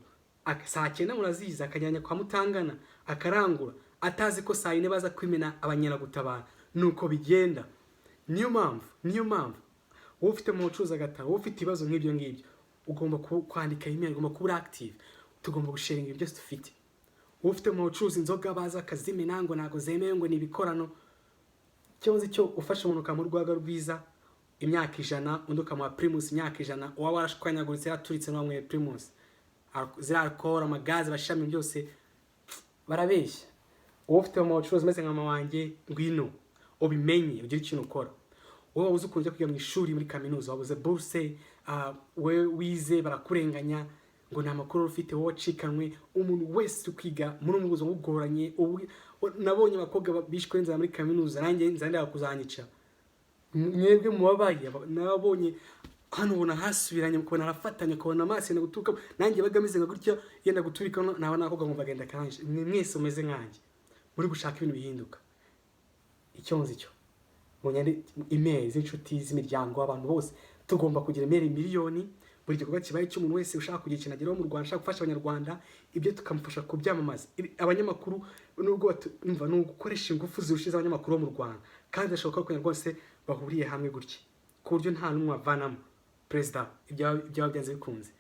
saa 9 muraziza akajyanya kwa Mutangana akarangura, atazi ko saa 4 baza kwimena abanyera gutabara. Nuko bigenda. Niyo mpamvu wowe ufite mu ucuruza gataro, wowe ufite ibibazo nk'ibyo ugomba kwandika email, ugomba kuba active, tugomba gusharinga ibyo byose dufite. ufite mu bucuruzi inzoga baza akazimena ngo ntago zemewe ngo ni ibikorano. Ikibazo cyo ufasha umuntu ukamuha urwagwa rwiza imyaka 100 undi ukamuha primus imyaka 100 uwa warashwanyaguritse yaturitse n'uwamwe primus zirakora amagazi bashami byose barabeshya. Ufite mu bucuruzi meze nka mama wanjye ngwino ubimenye ugira ikintu ukora. Wowe uzi ukuntu ujya kwiga mu ishuri muri kaminuza wabuze bourse we wize barakurenganya ngo nta makuru ufite wowe cikanwe. Umuntu wese ukwiga muri umubuzo ugoranye nabonye abakobwa bishwe nza muri kaminuza nanjye nzandira kuzanyica. Mwebwe mubabaye nabonye hano ubona hasubiranye mukubona arafatanya kubona amaso yenda guturuka nanjye bagamize nka gutya yenda guturika naho nakobwa mu bagenda kanje. Mwese umeze nkanje muri gushaka ibintu bihinduka. Icyonzi cyo munyande email z'inshuti z'imiryango abantu bose tugomba kugira email miliyoni buri gikorwa kibaye cy'umuntu wese ushaka kugira ikintu ageraho mu Rwanda, ushaka gufasha Abanyarwanda ibyo tukamufasha kubyamamaza. Abanyamakuru nubwo numva no gukoresha ingufu zirushize abanyamakuru mu Rwanda kandi ashobora ko Abanyarwanda bose bahuriye hamwe gutya ku buryo nta numwe avanamo president ibyo byanze bikunze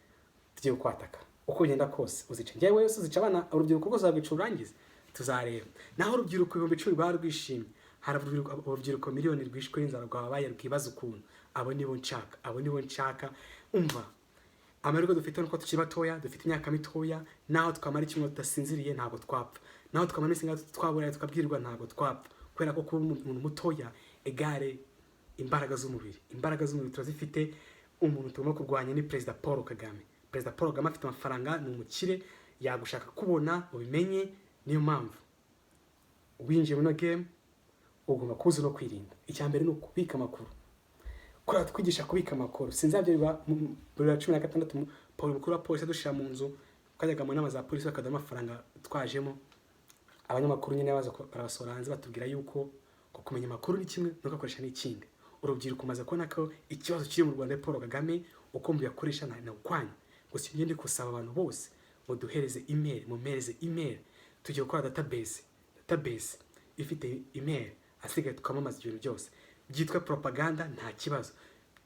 tugiye kwataka uko ugenda kose uzica njyewe yose uzica abana urubyiruko rwose rwagicurangiza tuzareba. Naho urubyiruko 10,000 barwishimye haravurwa urubyiruko miliyoni rwishwe inzara rwabaye rwibaza ukuntu abo nibo nshaka. Umva Amerika dufite nuko tukibatoya dufite imyaka mitoya naho tukamara kimwe tudasinziriye ntago twapfa, naho tukamara isinga twabura tukabwirwa ntago twapfa kwera ko kuba umuntu mutoya egare imbaraga z'umubiri turazifite. Umuntu tugomba kurwanya ni President Paul Kagame. President Paul Kagame afite amafaranga ni umukire yagushaka kubona ubimenye. Niyo mpamvu winjiye muri game ugomba kuza no kwirinda. Icyambere ni ukubika amakuru. Kora twigisha kubika amakuru. Sinzabyo biba muri 16 Paul mukuru wa polisi dushira mu nzu kajyaga mu nama za polisi bakadama amafaranga twajemo. Abanyamakuru nyine baza barabasoranze batubwira yuko kumenya amakuru ni kimwe no gukoresha n'ikindi. Urubyiruko maze kubona ko ikibazo kiri mu Rwanda Paul Kagame uko mbiyakoresha na ukwanya. Gusa ngende kusaba abantu bose ngo duhereze email mumereze email tugiye gukora database ifite email asigaye tukamamaza ibintu byose byitwa propaganda nta kibazo,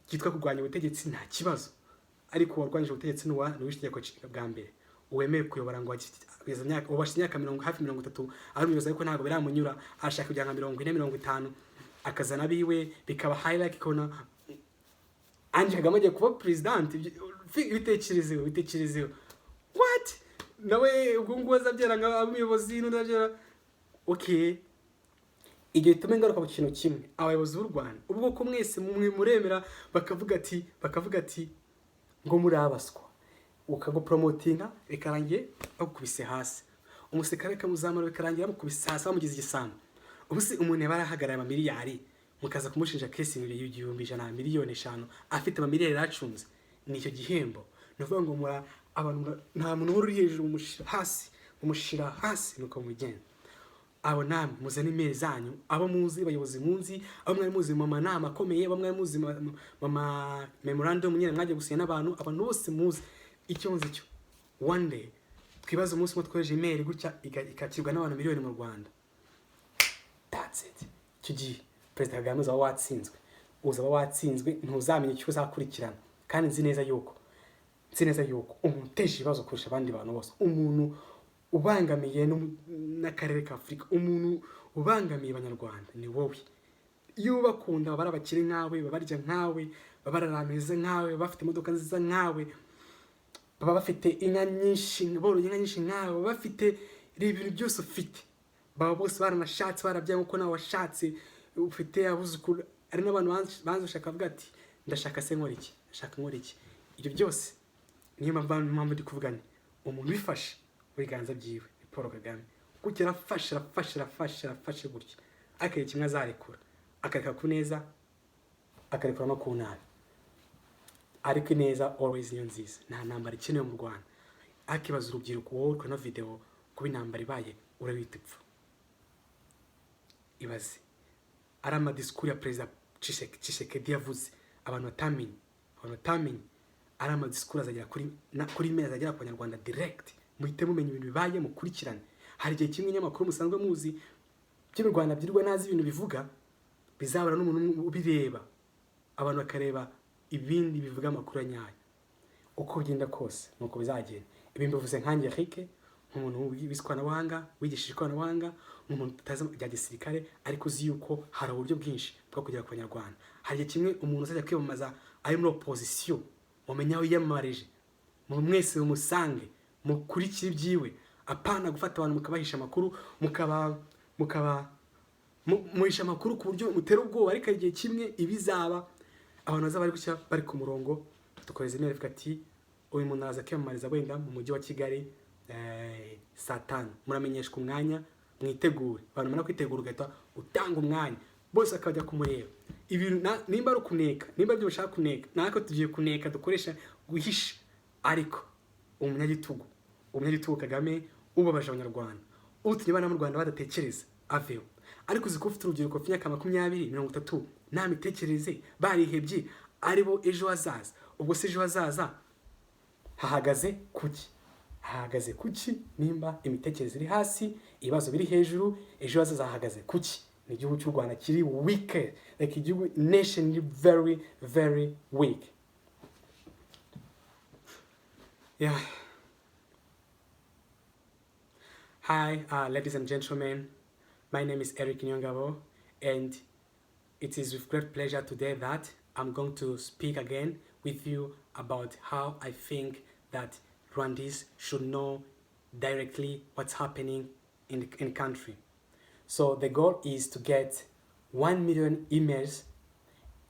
byitwa kurwanya ubutegetsi nta kibazo. Ariko warwanyije ubutegetsi n'uwishiye ko bwa mbere uwemeye kuyobora ngo ageze imyaka ubashimyaka 30 arumiyoza ariko ntago biramunyura ashaka kujya nka 40-50 akazana biwe bikaba highlight kona anje Kagame agiye kuba president. Bitekerezeho what nawe ubwo ngo azabyera nk'abayobozi n'udabyera okay. Igihe tumengaruka ku kintu kimwe abayobozi b'u Rwanda ubwo ko mwese muremera bakavuga ati ngo muri abaswa ukago promotinga bikarangiye bakubise hasi, umusekare kamuzamara bikarangira mukubise hasi bamugize igisambo. Ubuse umuntu yabarahagarara miliyari mukaza kumushinja case y'igihumbi 100 miliyoni 5 afite amamiliyari racunze nicyo gihembo. Nuvuga ngo muri abantu nta muntu uri hejuru umushira hasi nuko mugenda. Abo namwe muzane email zanyu abo muzi bayobozi munzi abo mwari muzi mama nama akomeye abo mwari muzi mama memorandum nyine mwaje gusinya n'abantu bose muzi. Icyonzi cyo one day twibaza umunsi umwe twoje email gutya ikakirwa n'abantu miliyoni mu Rwanda. That's it. Kigiye President Kagame uzaba watsinzwe ntuzamenye icyo uzakurikirana kandi nzi neza yuko umuntu uteje ibibazo kurusha abandi bantu bose, umuntu ubangamiye n'akarere ka Afrika, umuntu ubangamiye Abanyarwanda ni wowe. Iyo bakunda barabakire nkawe babarya nkawe babararamize nkawe bafite imodoka nziza nkawe baba bafite inka nyinshi boroye inka nyinshi nkawe bafite ibintu byose ufite baba bose baranashatse barabyaye uko nawe washatse ufite abuzukuru. Ari n'abantu banze ushaka avuga ati ndashaka se nkora iki ibyo byose niyo mpamvu ndi kuvugana umuntu bifashe biganza byiwe ni Paul Kagame gukira afashe gutya akaye kimwe azarekura akareka ku neza akarekura no ku nabi. Ariko neza always niyo nziza nta ntambara ikenewe mu Rwanda. Akibaza urubyiruko wowe ukora video kuba intambara ibaye urabita ipfa ibaze ari amadisikuru ya President Tshisekedi yavuze abantu batamenye ari amadisikuru azagera kuri meza azagera ku Banyarwanda direct muhite mumenya ibintu bibaye mukurikirane. Hari igihe kimwe nyamakuru musanzwe muzi by'u Rwanda byirwa nazi ibintu bivuga bizabara n'umuntu ubireba abantu bakareba ibindi bivuga amakuru anyaye uko ugenda kose nuko bizagenda. Ibi mbivuze nkanjye Eric nk'umuntu wize ikoranabuhanga, wigishije ikoranabuhanga, nk'umuntu utazi bya gisirikare ariko uzi yuko hari uburyo bwinshi bwo kugera ku banyarwanda. Hari igihe kimwe umuntu uzajya kwiyamamaza ari muri opozisiyo, mumenya aho yiyamamarije, mwese mumusange, mukurikire ibyiwe, apana gufata abantu mukabahisha amakuru, muhisha amakuru ku buryo mutera ubwoba, ariko igihe kimwe ibizaba abantu bazaba bari gushya bari ku murongo, dukoreza email ivuga ati uyu muntu araza kwiyamamariza wenda mu mujyi wa Kigali saa 5, muramenyeshwa umwanya, mwitegure. Abantu mara kwitegura ugahita utanga umwanya, bose akajya kumureba. Ibintu nimba ari kuneka, nimba byo ushaka kuneka, nako tugiye kuneka dukoresha guhisha, ariko umunyagitugu Kagame ubabaje Abanyarwanda, utunye abana mu Rwanda badatekereza aveho. Ariko uzi ko ufite urubyiruko rw'imyaka 20, 30 nta mitekerereze, barihebye, aribo ejo hazaza. Ubwo se ejo hazaza hahagaze kuki nimba imitekerereze iri hasi, ibibazo biri hejuru, ejo hazaza hahagaze kuki? Ni igihugu cy'u Rwanda kiri weak, like igihugu nation very very weak. Yeah. Hi, ladies and gentlemen. My name is Eric Nyongabo, and it is with great pleasure today that I'm going to speak again with you about how I think that Rwandese should know directly what's happening in the country. So the goal is to get 1 million emails,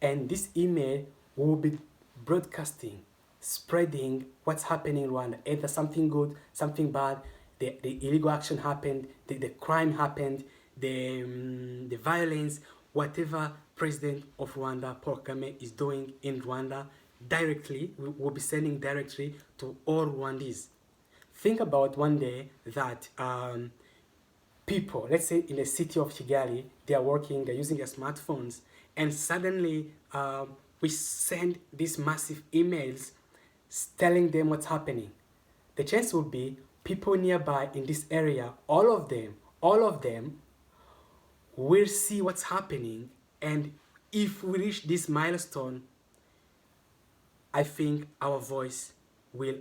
and this email will be broadcasting, spreading what's happening in Rwanda, either something good, something bad, the illegal action happened, the crime happened, the violence, whatever President of Rwanda, Paul Kagame, is doing in Rwanda, directly, will be sending directly to all Rwandese. Think about one day that people, let's say in the city of Kigali, they are working, they're using their smartphones, and suddenly we send these massive emails telling them what's happening. The chance would be people nearby in this area, all of them will see what's happening, and if we reach this milestone, I think our voice will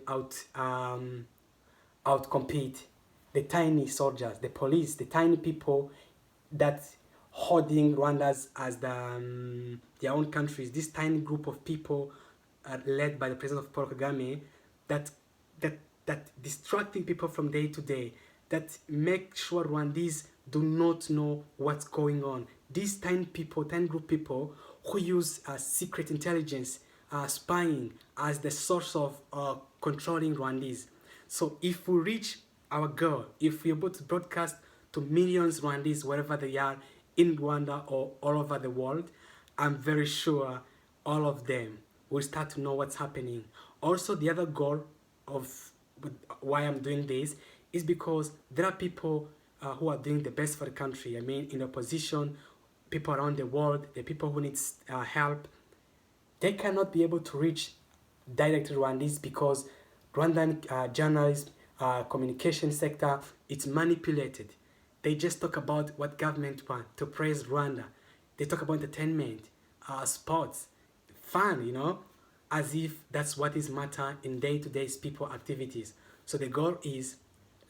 outcompete the tiny soldiers, the police, the tiny people that holding Rwanda's as their own countries. This tiny group of people led by the president of Paul Kagame that distracting people from day to day, that make sure Rwandese do not know what's going on. These tiny group people who use secret intelligence, spying as the source of controlling Rwandese. So if we reach our goal, if we're able to broadcast to millions Rwandese wherever they are in Rwanda or all over the world, I'm very sure all of them will start to know what's happening. Also, the other goal of why I'm doing this is because there are people who are doing the best for the country. I mean, in opposition, people around the world, the people who need help, they cannot be able to reach directly Rwandese because Rwandan journalism, communication sector, it's manipulated. They just talk about what government want to praise Rwanda. They talk about entertainment, sports, fun, you know, as if that's what is matter in day-to-day people activities. So the goal is,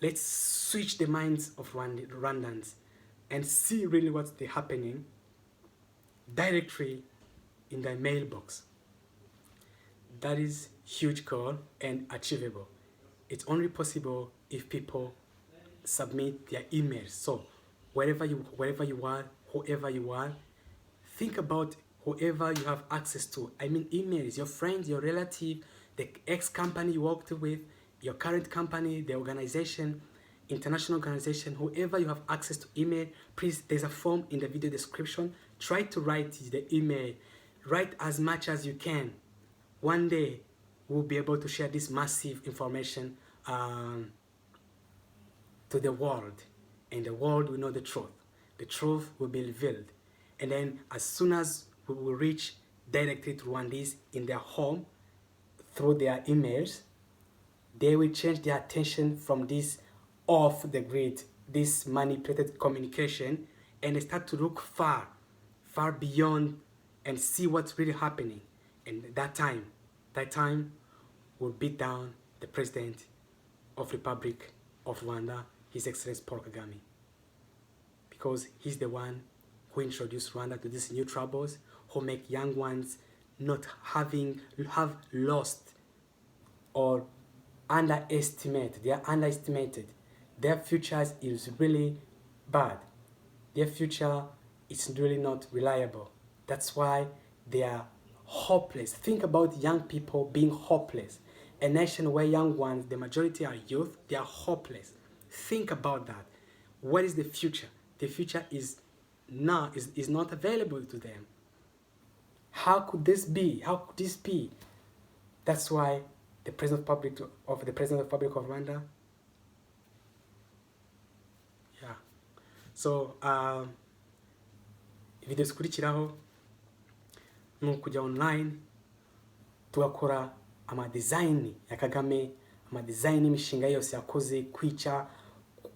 let's switch the minds of Rwandans and see really what's happening directly in their mailbox. That is huge goal and achievable. It's only possible if people submit their emails. So wherever you are, whoever you are, think about whoever you have access to. I mean, emails, your friends, your relative, the ex-company you worked with, your current company, the organization, international organization, whoever you have access to email, please, there's a form in the video description. Try to write the email. Write as much as you can. One day, we'll be able to share this massive information to the world. And the world will know the truth. The truth will be revealed. And then as soon as we will reach directly to Rwandese in their home through their emails, they will change their attention from this off the grid, this manipulated communication, and they start to look far beyond and see what's really happening. And that time will beat down the president of Republic of Rwanda, His Excellency Paul Kagame. Because he's the one who introduced Rwanda to these new troubles, who make young ones not have lost or underestimated. They are underestimated. Their future is really bad. Their future is really not reliable. That's why they are hopeless. Think about young people being hopeless. A nation where young ones, the majority are youth, they are hopeless. Think about that. What is the future? The future is not available to them. How could this be? How could this be? That's why the President of the President of Rwanda. Yeah. So video zikurikiraho ni ukujya online tugakora amadesign ya Kagame, amadesign y'imishinga yose yakoze, kwica,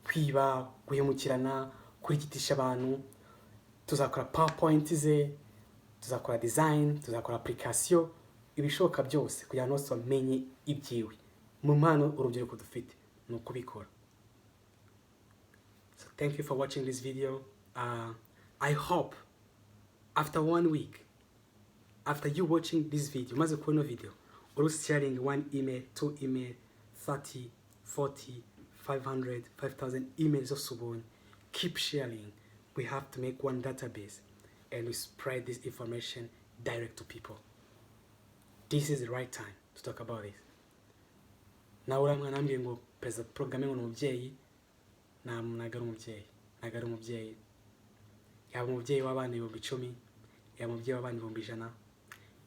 kwiba, guhemukirana, kurigitisha abantu. Tuzakora PowerPoint ze, tuzakora design, tuzakora application, ibishoboka byose kugira ngo nose bamenye ibyiwe. Mu mpano urubyiruko dufite ni ukubikora. So thank you for watching this video. I hope after 1 week, after you watching this video, maze kubona video, or sharing 1 email, 2 email, 30, 40, 500, 5,000 emails of Subon, keep sharing. We have to make one database and we spread this information direct to people. This is the right time to talk about this. Now uramwana ambye ngo President Kagame ngo umubyeyi nagara umubyeyi. Yaba umubyeyi w'abana 10,000, yaba umubyeyi w'abana 100,000,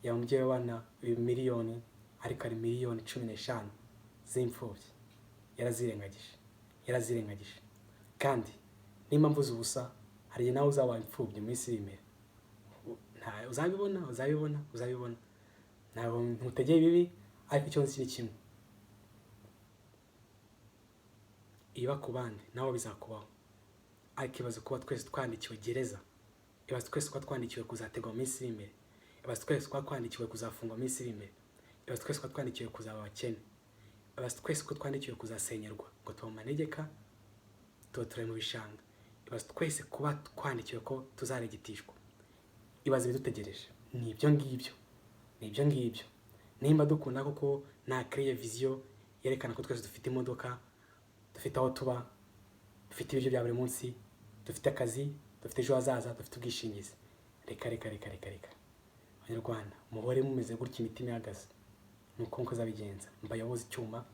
yaba umubyeyi w'abana miliyoni, ariko ari miliyoni 15 z'imfubyi. Yarazirengagije. Kandi nimba mvuze ubusa, hari nawe uzaba imfubyi mu isi imbere. Uzabibona. Ntabwo ntutegeye bibi, ariko icyo nzi kimwe. Iba ku bandi nawe bizakubaho. Ariko ibaze kuba twese twandikiwe gereza. Ibaze twese kuba twandikiwe kuzategwa mu isi imbere. Ibaze twese kuba twandikiwe kuzafungwa mu isi imbere. Ibaze twese kuba twandikiwe kuzaba abakene. Ibaze twese kuba twandikiwe kuzasenyerwa ngo tuba mu manegeka, tuba mu bishanga. Ibaze twese kuba twandikiwe ko tuzaregitishwa. Ibaze bidutegereje. Ni ibyo ngibyo. Nimba dukunda koko na create vision yerekana ko twese dufite imodoka, dufite aho tuba, dufite ibyo bya buri munsi, dufite akazi, dufite ejo hazaza, dufite ubwishingizi. Reka. Abanyarwanda, muhore mumeze gutya imitima ihagaze. Nuko nko zabigenza. Mbayoboza icyuma,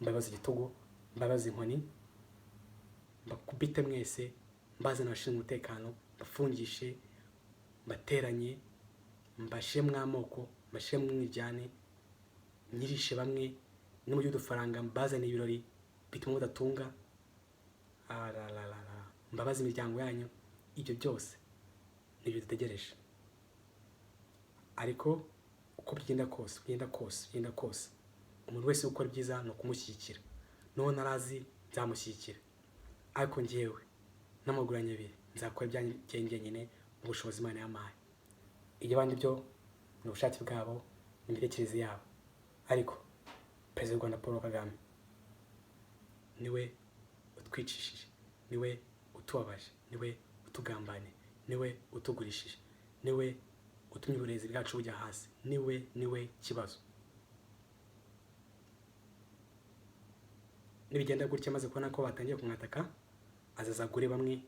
mbayoboza igitugu, mbayoboza inkoni, mbakubite mwese, mbaze n'abashinzwe umutekano, bafungishe, bateranye, mbashe mwamoko, mbashe mw'ijyane, nyirishe bamwe, no mu by'udufaranga mbazane ibirori bituma mudatunga. Mbabaze imiryango yanyu. Ibyo byose nibyo dutegereje. Ariko uko bigenda kose, umuntu wese ukora byiza no kumushyigikira. No narazi nzamushyigikira. Ariko ngewe n'amaguranye abiri nzakora ibyanjye nyine mu bushobozi Imana yampaye. Ibyo bandi byo ni ubushake bwabo, imitekerereze yabo. Ariko President Rwanda Paul Kagame niwe utwicishije, niwe utubabaje, niwe utugambane, niwe utugurishije, niwe utumye uburezi bwacu bujya hasi, niwe kibazo. Nibigenda gutya maze kubona ko batangiye kumwataka, azazagure bamwe,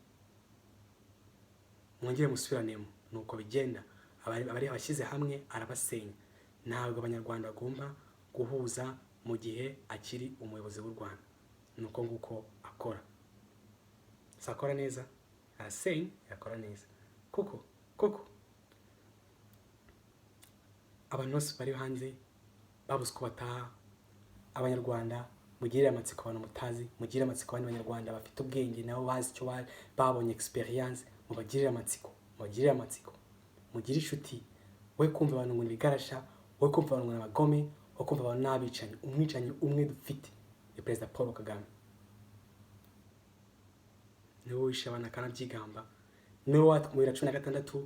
mwongere musubiranemo. Nuko bigenda. Abari abashyize hamwe arabasenya. Ntabwo Abanyarwanda bagomba guhuza mu gihe akiri umuyobozi w'u Rwanda. Nuko nguko akora. Sakora neza, arasenya, yakora neza. Koko abantu bose bari hanze babuze ko bataha. Abanyarwanda, mugirire amatsiko abantu mutazi, mugirire amatsiko abantu Abanyarwanda bafite ubwenge nabo bazi icyo babonye experience, mubagirire amatsiko. Mugire inshuti, we kumva abantu ngo bigarasha, we kumva abantu ngo abagome, we kumva abantu n'abicanyi. Umwicanyi umwe dufite ni President Paul Kagame. Niwe wishe abana akanabyigamba. Niwe watwumira 16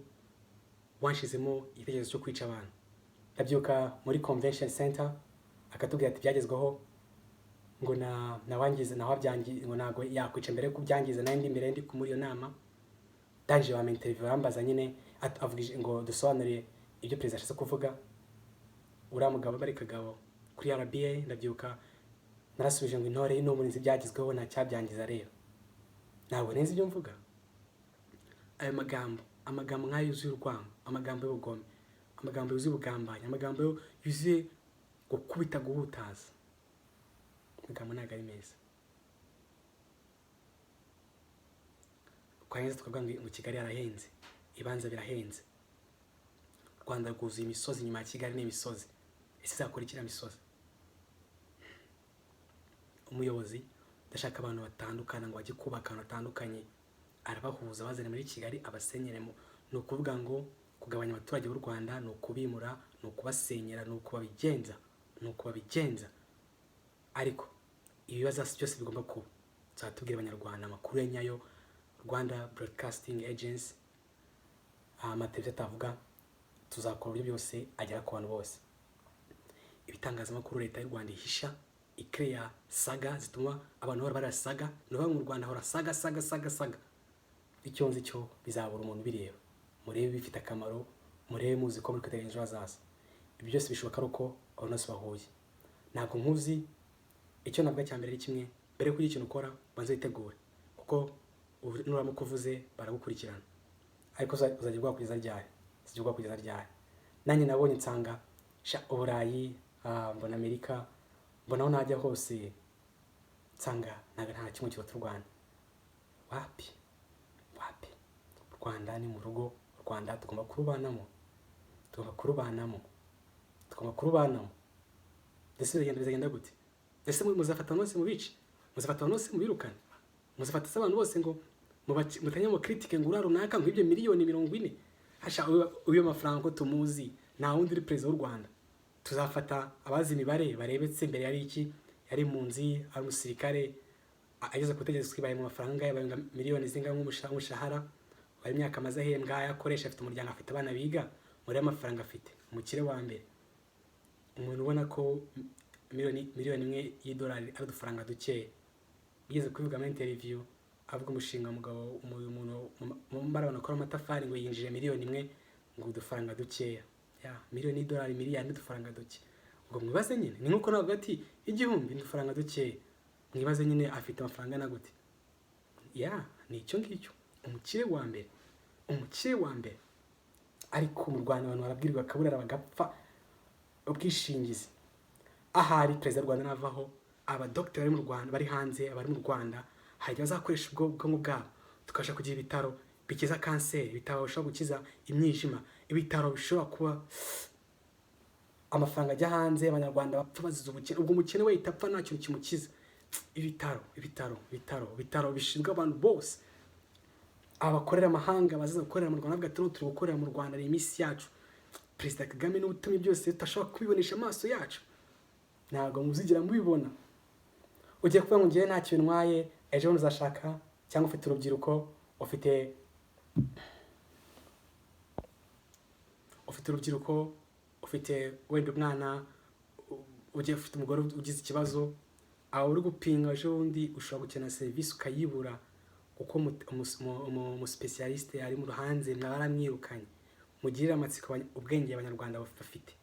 wanshizemo igitekerezo cyo kwica abantu. Ndabyuka muri convention center akatubwira ati byagezweho ngo nawangize naho byangize ngo nago yakwica mbere ko byangiza nandi mbere ndi ku muri iyo nama daje wa interview yambaza nyine avugije ngo dusobanuriye ibyo president ashaka kuvuga uramugabo bari Kagabo kuri RBA ndabyibuka narasubije ngo intore no murinzi byagizweho nta cyabyangiza rero ntabwo nzi ibyo mvuga ayo amagambo nkayo yuzuye urwango amagambo y'ubugome amagambo yuzuye ubugambanyi amagambo yuzuye gukubita guhutaza amagambo ntabwo ari meza kwangiza tukavuga ngo Kigali yarahenze ibanza birahenze Rwanda rwuzuye imisozi nyuma ya Kigali n'imisozi ese zakurikira misozi umuyobozi ndashaka abantu batandukana ngo bajye kubaka abantu batandukanye arabahuza bazana muri Kigali abasenyeremo no kuvuga ngo kugabanya abaturage b'u Rwanda no kubimura no kubasenyera no kubabigenza ariko ibibazo byose bigomba kuba zatubwira Abanyarwanda amakuru ya nyayo Rwanda Broadcasting Agency amateleviziyo atavuga tuzakora uburyo byose agera ku bantu bose ibitangazamakuru leta y'u Rwanda ihisha ikreya saga zituma abantu barasaga no mu Rwanda hora saga icyo nzi cyo bizabura umuntu bireba murebe bifite akamaro murebe muzi ko muri kwetegereje bazaza ibyo byose bishoboka uko abantu bahuye ntabwo nkuzi icyo navuga cyambere ari kimwe mbere ko ikintu ukora banze witegure kuko nuramukuvuze baragukurikirana ariko uzajya kugeza ryari nanjye nabonye nsanga Uburayi mbona Amerika mbona aho najya hose nsanga nta kimwe kibato Rwanda wapi Rwanda ni mu rugo Rwanda tugomba kurubanamo ndetse bizagenda gute ndetse muzafata bose mu bice muzafata bose mu birukane muzafata abantu bose ngo mutanye mu critique ngo runaka ngo ibyo miliyoni 40 hasha uyo mafaranga ko tumuzi nta wundi uri president w'u Rwanda tuzafata abazi imibare barebetse mbere yari iki yari impunzi ari umusirikare ageze kutegeza twibaye mu mafaranga yabaye miliyoni zinga nk'umushahara bari imyaka amaze ahembwa yakoresha afite umuryango afite abana biga muri amafaranga afite umukire wa mbere umuntu ubona ko miliyoni 1 y'idolari ari udufaranga duke yigeze kuvuga mu interview avuga umushinga mugabo umuntu mu mbaraga nakora amatafari ngo yinjije miliyoni 1 ngo udufaranga dukeya miliyoni y'idolari miliyari n'udufaranga duke ubwo mwibaze nyine ni nkuko navuga ati igihumbi n'udufaranga duke mwibaze nyine afite amafaranga na gute ni icyo ngicyo umukire wa mbere ariko mu Rwanda abantu barabwirwa kaburara bagapfa ubwishingizi ahari president Rwanda navaho abadokiteri bari mu Rwanda bari hanze abari mu Rwanda hari bazakoresha ubwo bwabo tukasha kugira ibitaro bikiza kanseri ibitaro bishobora gukiza imyijima ibitaro bishobora kuba amafaranga ajya hanze Abanyarwanda bapfa bazize ubukene ubwo umukene we itapfa nta kintu kimukiza ibitaro bishinzwe abantu bose abakorera amahanga bazaza gukorera mu Rwanda bavuga turi gukorera mu Rwanda ni iminsi yacu President Kagame n'ubutumye byose tutashobora kubibonesha amaso yacu ntabwo muzigira mubibona ugiye kuvuga ngo ngiye nta kintu ntwaye ejo uzashaka cyangwa ufite urubyiruko ufite wenda umwana ugiye ufite umugore ugize ikibazo aho uri gupinga ejo undi ushobora gukena serivisi ukayibura uko mu specialiste ari mu ruhanze mwabaramwirukanye mugirira amatsiko ubwenge Abanyarwanda bafite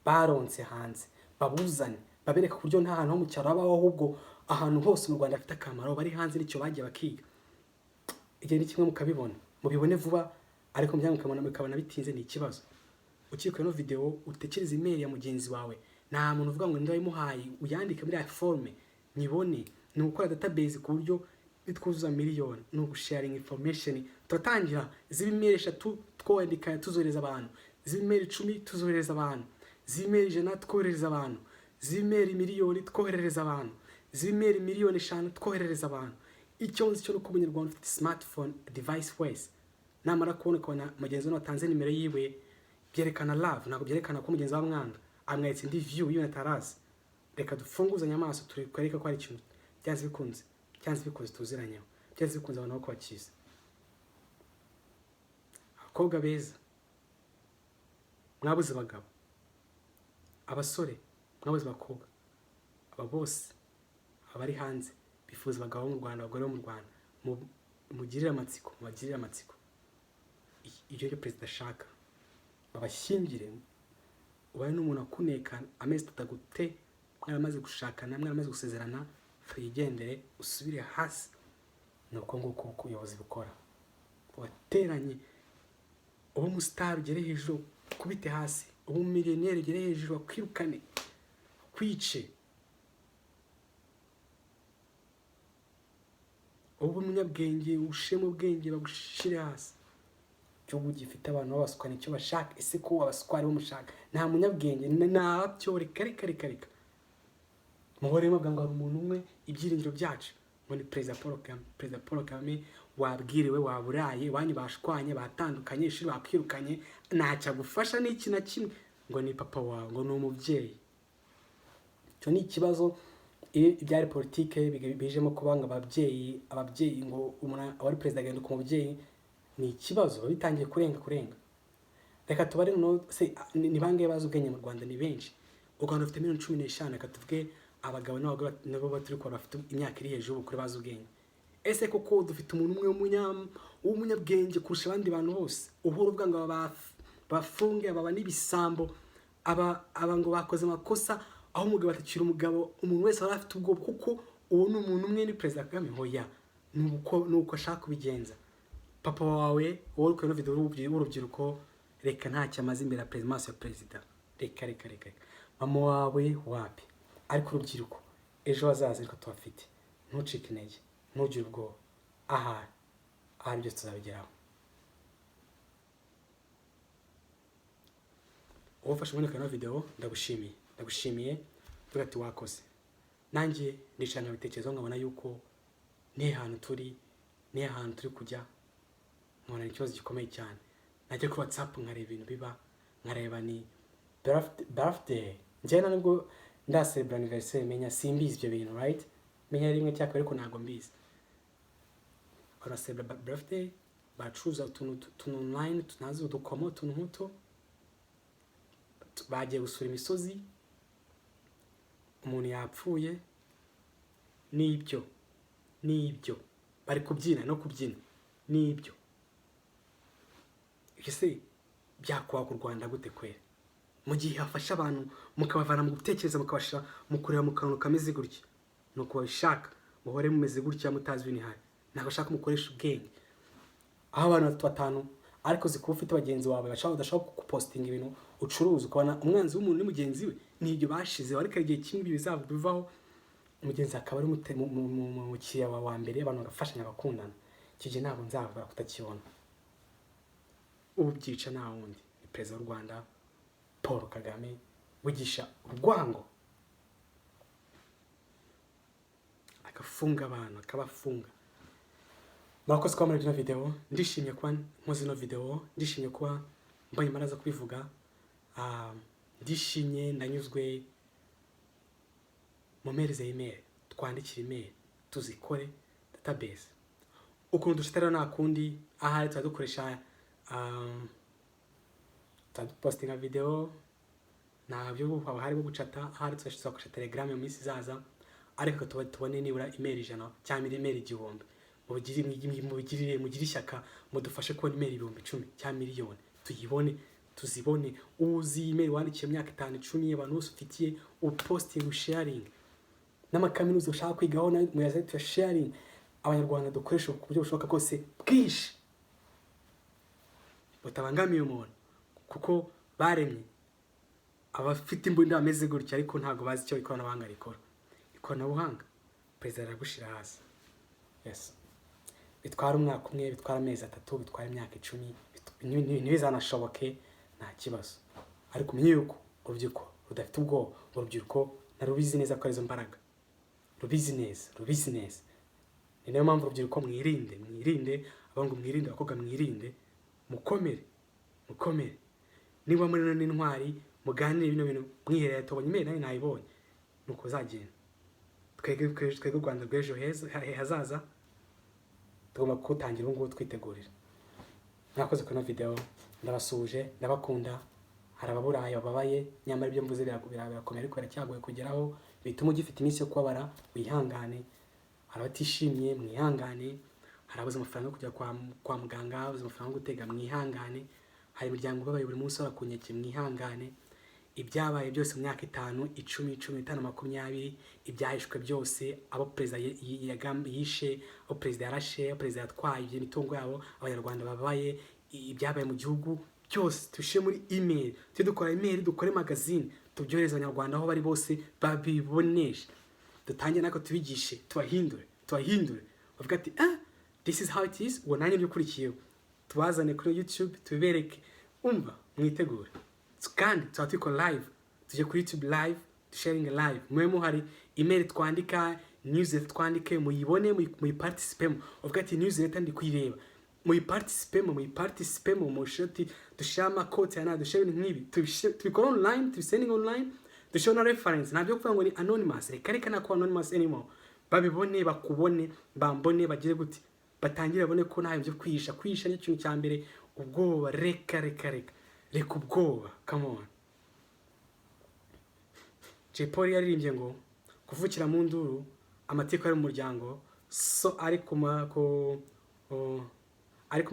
baronse hanze babuzane babereka ku buryo nta hantu ho mu cyaro abaho ahubwo ahantu hose mu Rwanda afite akamaro bari hanze nicyo bagiye bakiga igihe ni kimwe mukabibona mubibone vuba ariko mukabona bitinze ni ikibazo ukikwe no video utekereza email ya mugenzi wawe nta muntu uvuga ngo ndayimuhaye uyandike muri forme nibone ni gukora database ku buryo bitwuzuza miliyoni no gusharing information tutatangira z'ibimere 3 twandika tuzohereza abantu z'ibimere 10 tuzohereza abantu z'ibimere 100 twohereza abantu z'ibimere miliyoni twohereza abantu z'ibimere miliyoni 5 twohereza abantu icyo nzi cyo no kumenya Rwanda ufite smartphone device wese namara kubona mugenzi wawe atanze nimero yiwe byerekana love ntabwo byerekana ko mugenzi wa mwanga amwetse indi view yo natarazi reka dufunguzanya amaso turikwereka ko ari ikintu byanze bikunze tuziranyeho byanze bikunze abantu bako bakiza abakobwa beza mwabuze abagabo abasore mwabuze abakobwa aba bose abari hanze bifuza abagabo bo mu Rwanda, abagore bo mu Rwanda, mugirire amatsiko, mubagirire amatsiko. Ibyo perezida ashaka, babashyingire, ubaye n'umuntu akuneka amezi tutagute, mwaramaze gushakana, mwaramaze gusezerana, yigendere usubire hasi. Nuko nguko ubuyobozi bukora. Wateranye ubu umustar ugere hejuru kubite hasi, ubu miliyoneri ugere hejuru bakwirukane, kwice. Ubu umunyabwenge ushema ubwenge bagushire hasi. Cyo gifite abantu babasukana icyo bashaka, ese ko abaswari bo mushaka, nta munyabwenge nabyo reka. Muhore mabwa ngo hari umuntu umwe ibyiringiro byacu, ngo ni Perezida Paul Kagame. Wabwiriwe, waburaye, wanyu bashwanye, batandukanye, ishuri bakwirukanye, ntacyo agufasha n'iki na kimwe, ngo ni papa wawe, ngo ni umubyeyi. Cyo ni ikibazo ibyari politike bijemo kubanga ababyeyi ngo umuntu wari perezida agenda ku mubyeyi, ni ikibazo babitangiye kurenga. Reka tubare no se ni bangaye bazi ubwenge mu Rwanda, ni benshi. U Rwanda rufite 15, reka tuvuge abagabo n'abagore nabo baturi ko bafite imyaka iri hejuru kuri bazi ubwenge. Ese koko dufite umuntu umwe w'umunyabwenge kurusha abandi bantu bose, uhura ubwa ngo bafunge baba n'ibisambo, aba ngo bakoze amakosa, aho umugabo atakira umugabo, umuntu wese ari afite ubwo kuko uwo ni umuntu umwe, ni Perezida Kagame. Hoya nuko ashaka kubigenza. Papa wawe wowe uko no video w'urubyiruko, reka ntacyo amaze imbere ya maso ya perezida, reka. Mama wawe wapi, ariko urubyiruko ejo hazaza reka tubafite, ntucike intege, ntugire ubwoba, ahari byose tuzabigeraho. Ufashe uboneka na video, ndagushimiye tuvuga ati wakoze. Nanjye ndishana bitekerezo nkabona yuko ni ahantu turi kujya, nkabona ikibazo gikomeye cyane. Najya kuri WhatsApp nkareba ibintu biba, nkareba ni birthday, njye nubwo ndasebra anniversaire, menya simbizi ibyo bintu, right? Menya rimwe cyakora ariko ntago mbizi. Barasebra birthday, bacuza utuntu online, tunazi udukomo, utuntu nk'uto, bagiye gusura imisozi, umuntu yapfuye, nibyo bari kubyina no kubyina, nibyo. Ese byakwa ku Rwanda gute kwera? Mu gihe hafasha abantu mukabavana mu gutekereza, mukabasha mu kureba mu kantu kameze gutya, nuko babishaka muhore mumeze gutya mutazi ibintu hari, ntabwo shaka mukoresha ubwenge. Aho abantu batanu ariko zikuba ufite bagenzi wawe udashaka kupostinga ibintu ucuruza, ukabona umwanzi w'umuntu ni mugenzi we, nibyo bashize, ariko igihe kimwe bizava bivaho, umugenzi akaba ari mu kiya wa mbere, abantu bagafashanya bakundana. Kije ntabwo nzava kutakibona. Ubu byica nta wundi, ni Perezida w'u Rwanda Paul Kagame, wigisha urwango, akafunga abantu, akabafunga. Murakoze kwa muri video, ndishimye kuba nkoze no video, ndishimye kuba mbaye maraza kubivuga, ndishimye, ndanyuzwe. Mumereze email, twandikire email, tuzikore database. Ukuntu dushitara nakundi, ahari twadukoresha postinga video, nabyo haba harimo gucata, ahari twashyize ku Telegram mu minsi zaza, ariko tubone nibura email 100 cyangwa email 1000. Mugire ishyaka, mudufashe kubona email 10,000 cyangwa miliyoni, tuyibone, tuzibone. Uzi email wandikiye myaka 5 10 abantu bose ufitiye, uposting, sharing. N'amakaminuza ushaka kwigaho na muyaze tu sharing. Abanyarwanda dukoresha ku buryo bushoboka kose bwishi, butabangamiye umuntu, kuko baremye abafite imbunda ameze gutya, ariko ntago bazi icyo ikoranabuhanga rikora. Ikoranabuhanga perezida aragushira hasi. Yes, bitwara umwaka umwe, bitwara amezi 3, bitwara imyaka 10, ntibizanashoboke, nta kibazo. Ariko umenye yuko urubyiruko rudafite ubwo, urubyiruko narubizi neza ko arizo mbaraga, rubizi neza. Ni nayo mpamvu urubyiruko mwirinde, abangu mwirinde, abakoga mwirinde, mukomere. Niba muri none intwari, muganire bino bintu mwihereye, tubonye imere nayo nayibonye, nuko zagenda. Twege u Rwanda rw'ejo hazaza, tugomba kutangira ngo twitegurira. Mwakoze kuri video, ndabasuje, ndabakunda, hari ababurayi bababaye, nyamara ibyo mvuze birakomeye ariko biracyagoye kugeraho, bituma ugifite iminsi yo kubabara, wihangane. Hari abatishimye, mwihangane. Hari abuze amafaranga yo kujya kwa muganga, abuze amafaranga yo gutega, mwihangane. Hari imiryango ibabaye buri munsi barakunyeke, mwihangane. Ibyabaye byose mu myaka 5, 10, 15, 20, ibyahishwe byose, abo perezida yishe, abo perezida yarashe, abo perezida yatwaye imitungo yabo, abanyarwanda babaye, ibyabaye mu gihugu byose tushe muri email, dukora email, dukore magazine, tubyohereza abanyarwanda aho bari bose babibonesha. Dutangiye nako tubigishe, tubahindure bavuga ati this is how it is, uwo nanjye byukurikiyeho, tubazane kuri YouTube tubibereke, umva mwitegure. Kandi tukora live, tujye kuri YouTube live, sharing live, mwemo hari email twandika, newsletter twandike, muyibone, muyiparticipemo. Uvuga ati newsletter ndi kuyireba, muyiparticipemo mu shoti, dushama quote yana, dushare nk'ibi, tubikora online, tubisending online, dushare na reference. Ntabyo kuvuga ngo ni anonymous, reka na ko anonymous anymore. Babibone, bakubone, bambone, bagire guti, batangire babone ko nta byo kwisha ni kintu cya mbere. Ubwoba, reka ubwoba, come on. Paul yaririmbye ngo kuvukira mu nduru, amateka ari mu muryango, so ari ku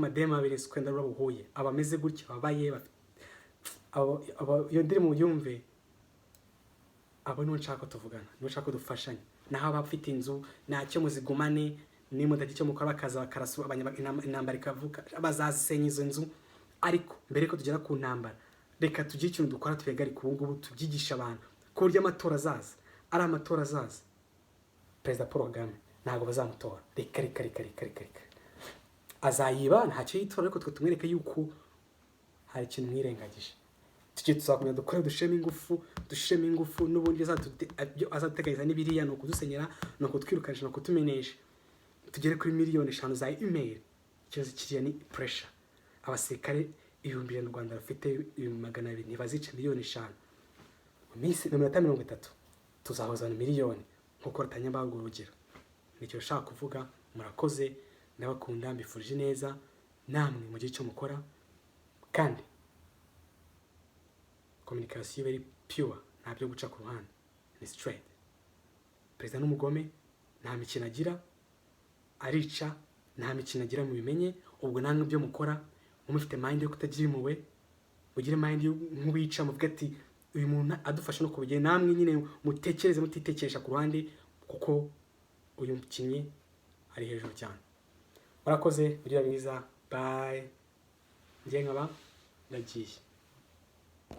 madema abiri kwenda rubahuye, abameze gutya babaye iyo ndiri mu yumve, abo niho nshaka tuvugana, niho nshaka dufashanya. Naho abafite inzu ntacyo muzigumane, ni mudati cyo mukora bakaza bakarasu intambara ikavuka, bazazisenya izo nzu. Ariko mbere ko tugera ku ntambara, reka tugire ikintu dukora twegari ku ngubu, tubyigisha abantu ko urya amatora azaza, ari amatora azaza, Perezida Paul Kagame ntago bazamutora. Reka azayiba ntacyo yitora, ariko twe tumwereke yuko hari ikintu mwirengagije. Tugiye tuzakomeza dukore, dusheme ingufu n'ubundi azateganyiriza n'ibiriya, no kudusenyera, no kutwirukanisha, no kutumenesha. Tugere kuri miliyoni 5 za email. Ikibazo kiriya ni pressure. Abasirikare 1000 mu Rwanda bafite 200 ntibazica miliyoni 5. Mu minsi 30 tuzahoza miliyoni nkuko ratanya bago urugero. Nicyo ushaka kuvuga. Murakoze, ndabakunda, mbifurije neza, namwe mu gihe cyo mukora, kandi communication very pure, ntabyo guca ku ruhande, ni straight. Perezida n'umugome, nta mikino agira, arica, nta mikino agira, mu bimenye. Ubwo namwe byo mukora, mufite mind yo kutagira impuhwe, ugire mind nk'ubica, muvuga ati uyu muntu adufasha no kubigena. Namwe nyine mutekereze, mutitekesha ku ruhande, kuko uyu mukinnyi ari hejuru cyane. Murakoze, ugira biza, bye. Ngiye nkaba ndagiye.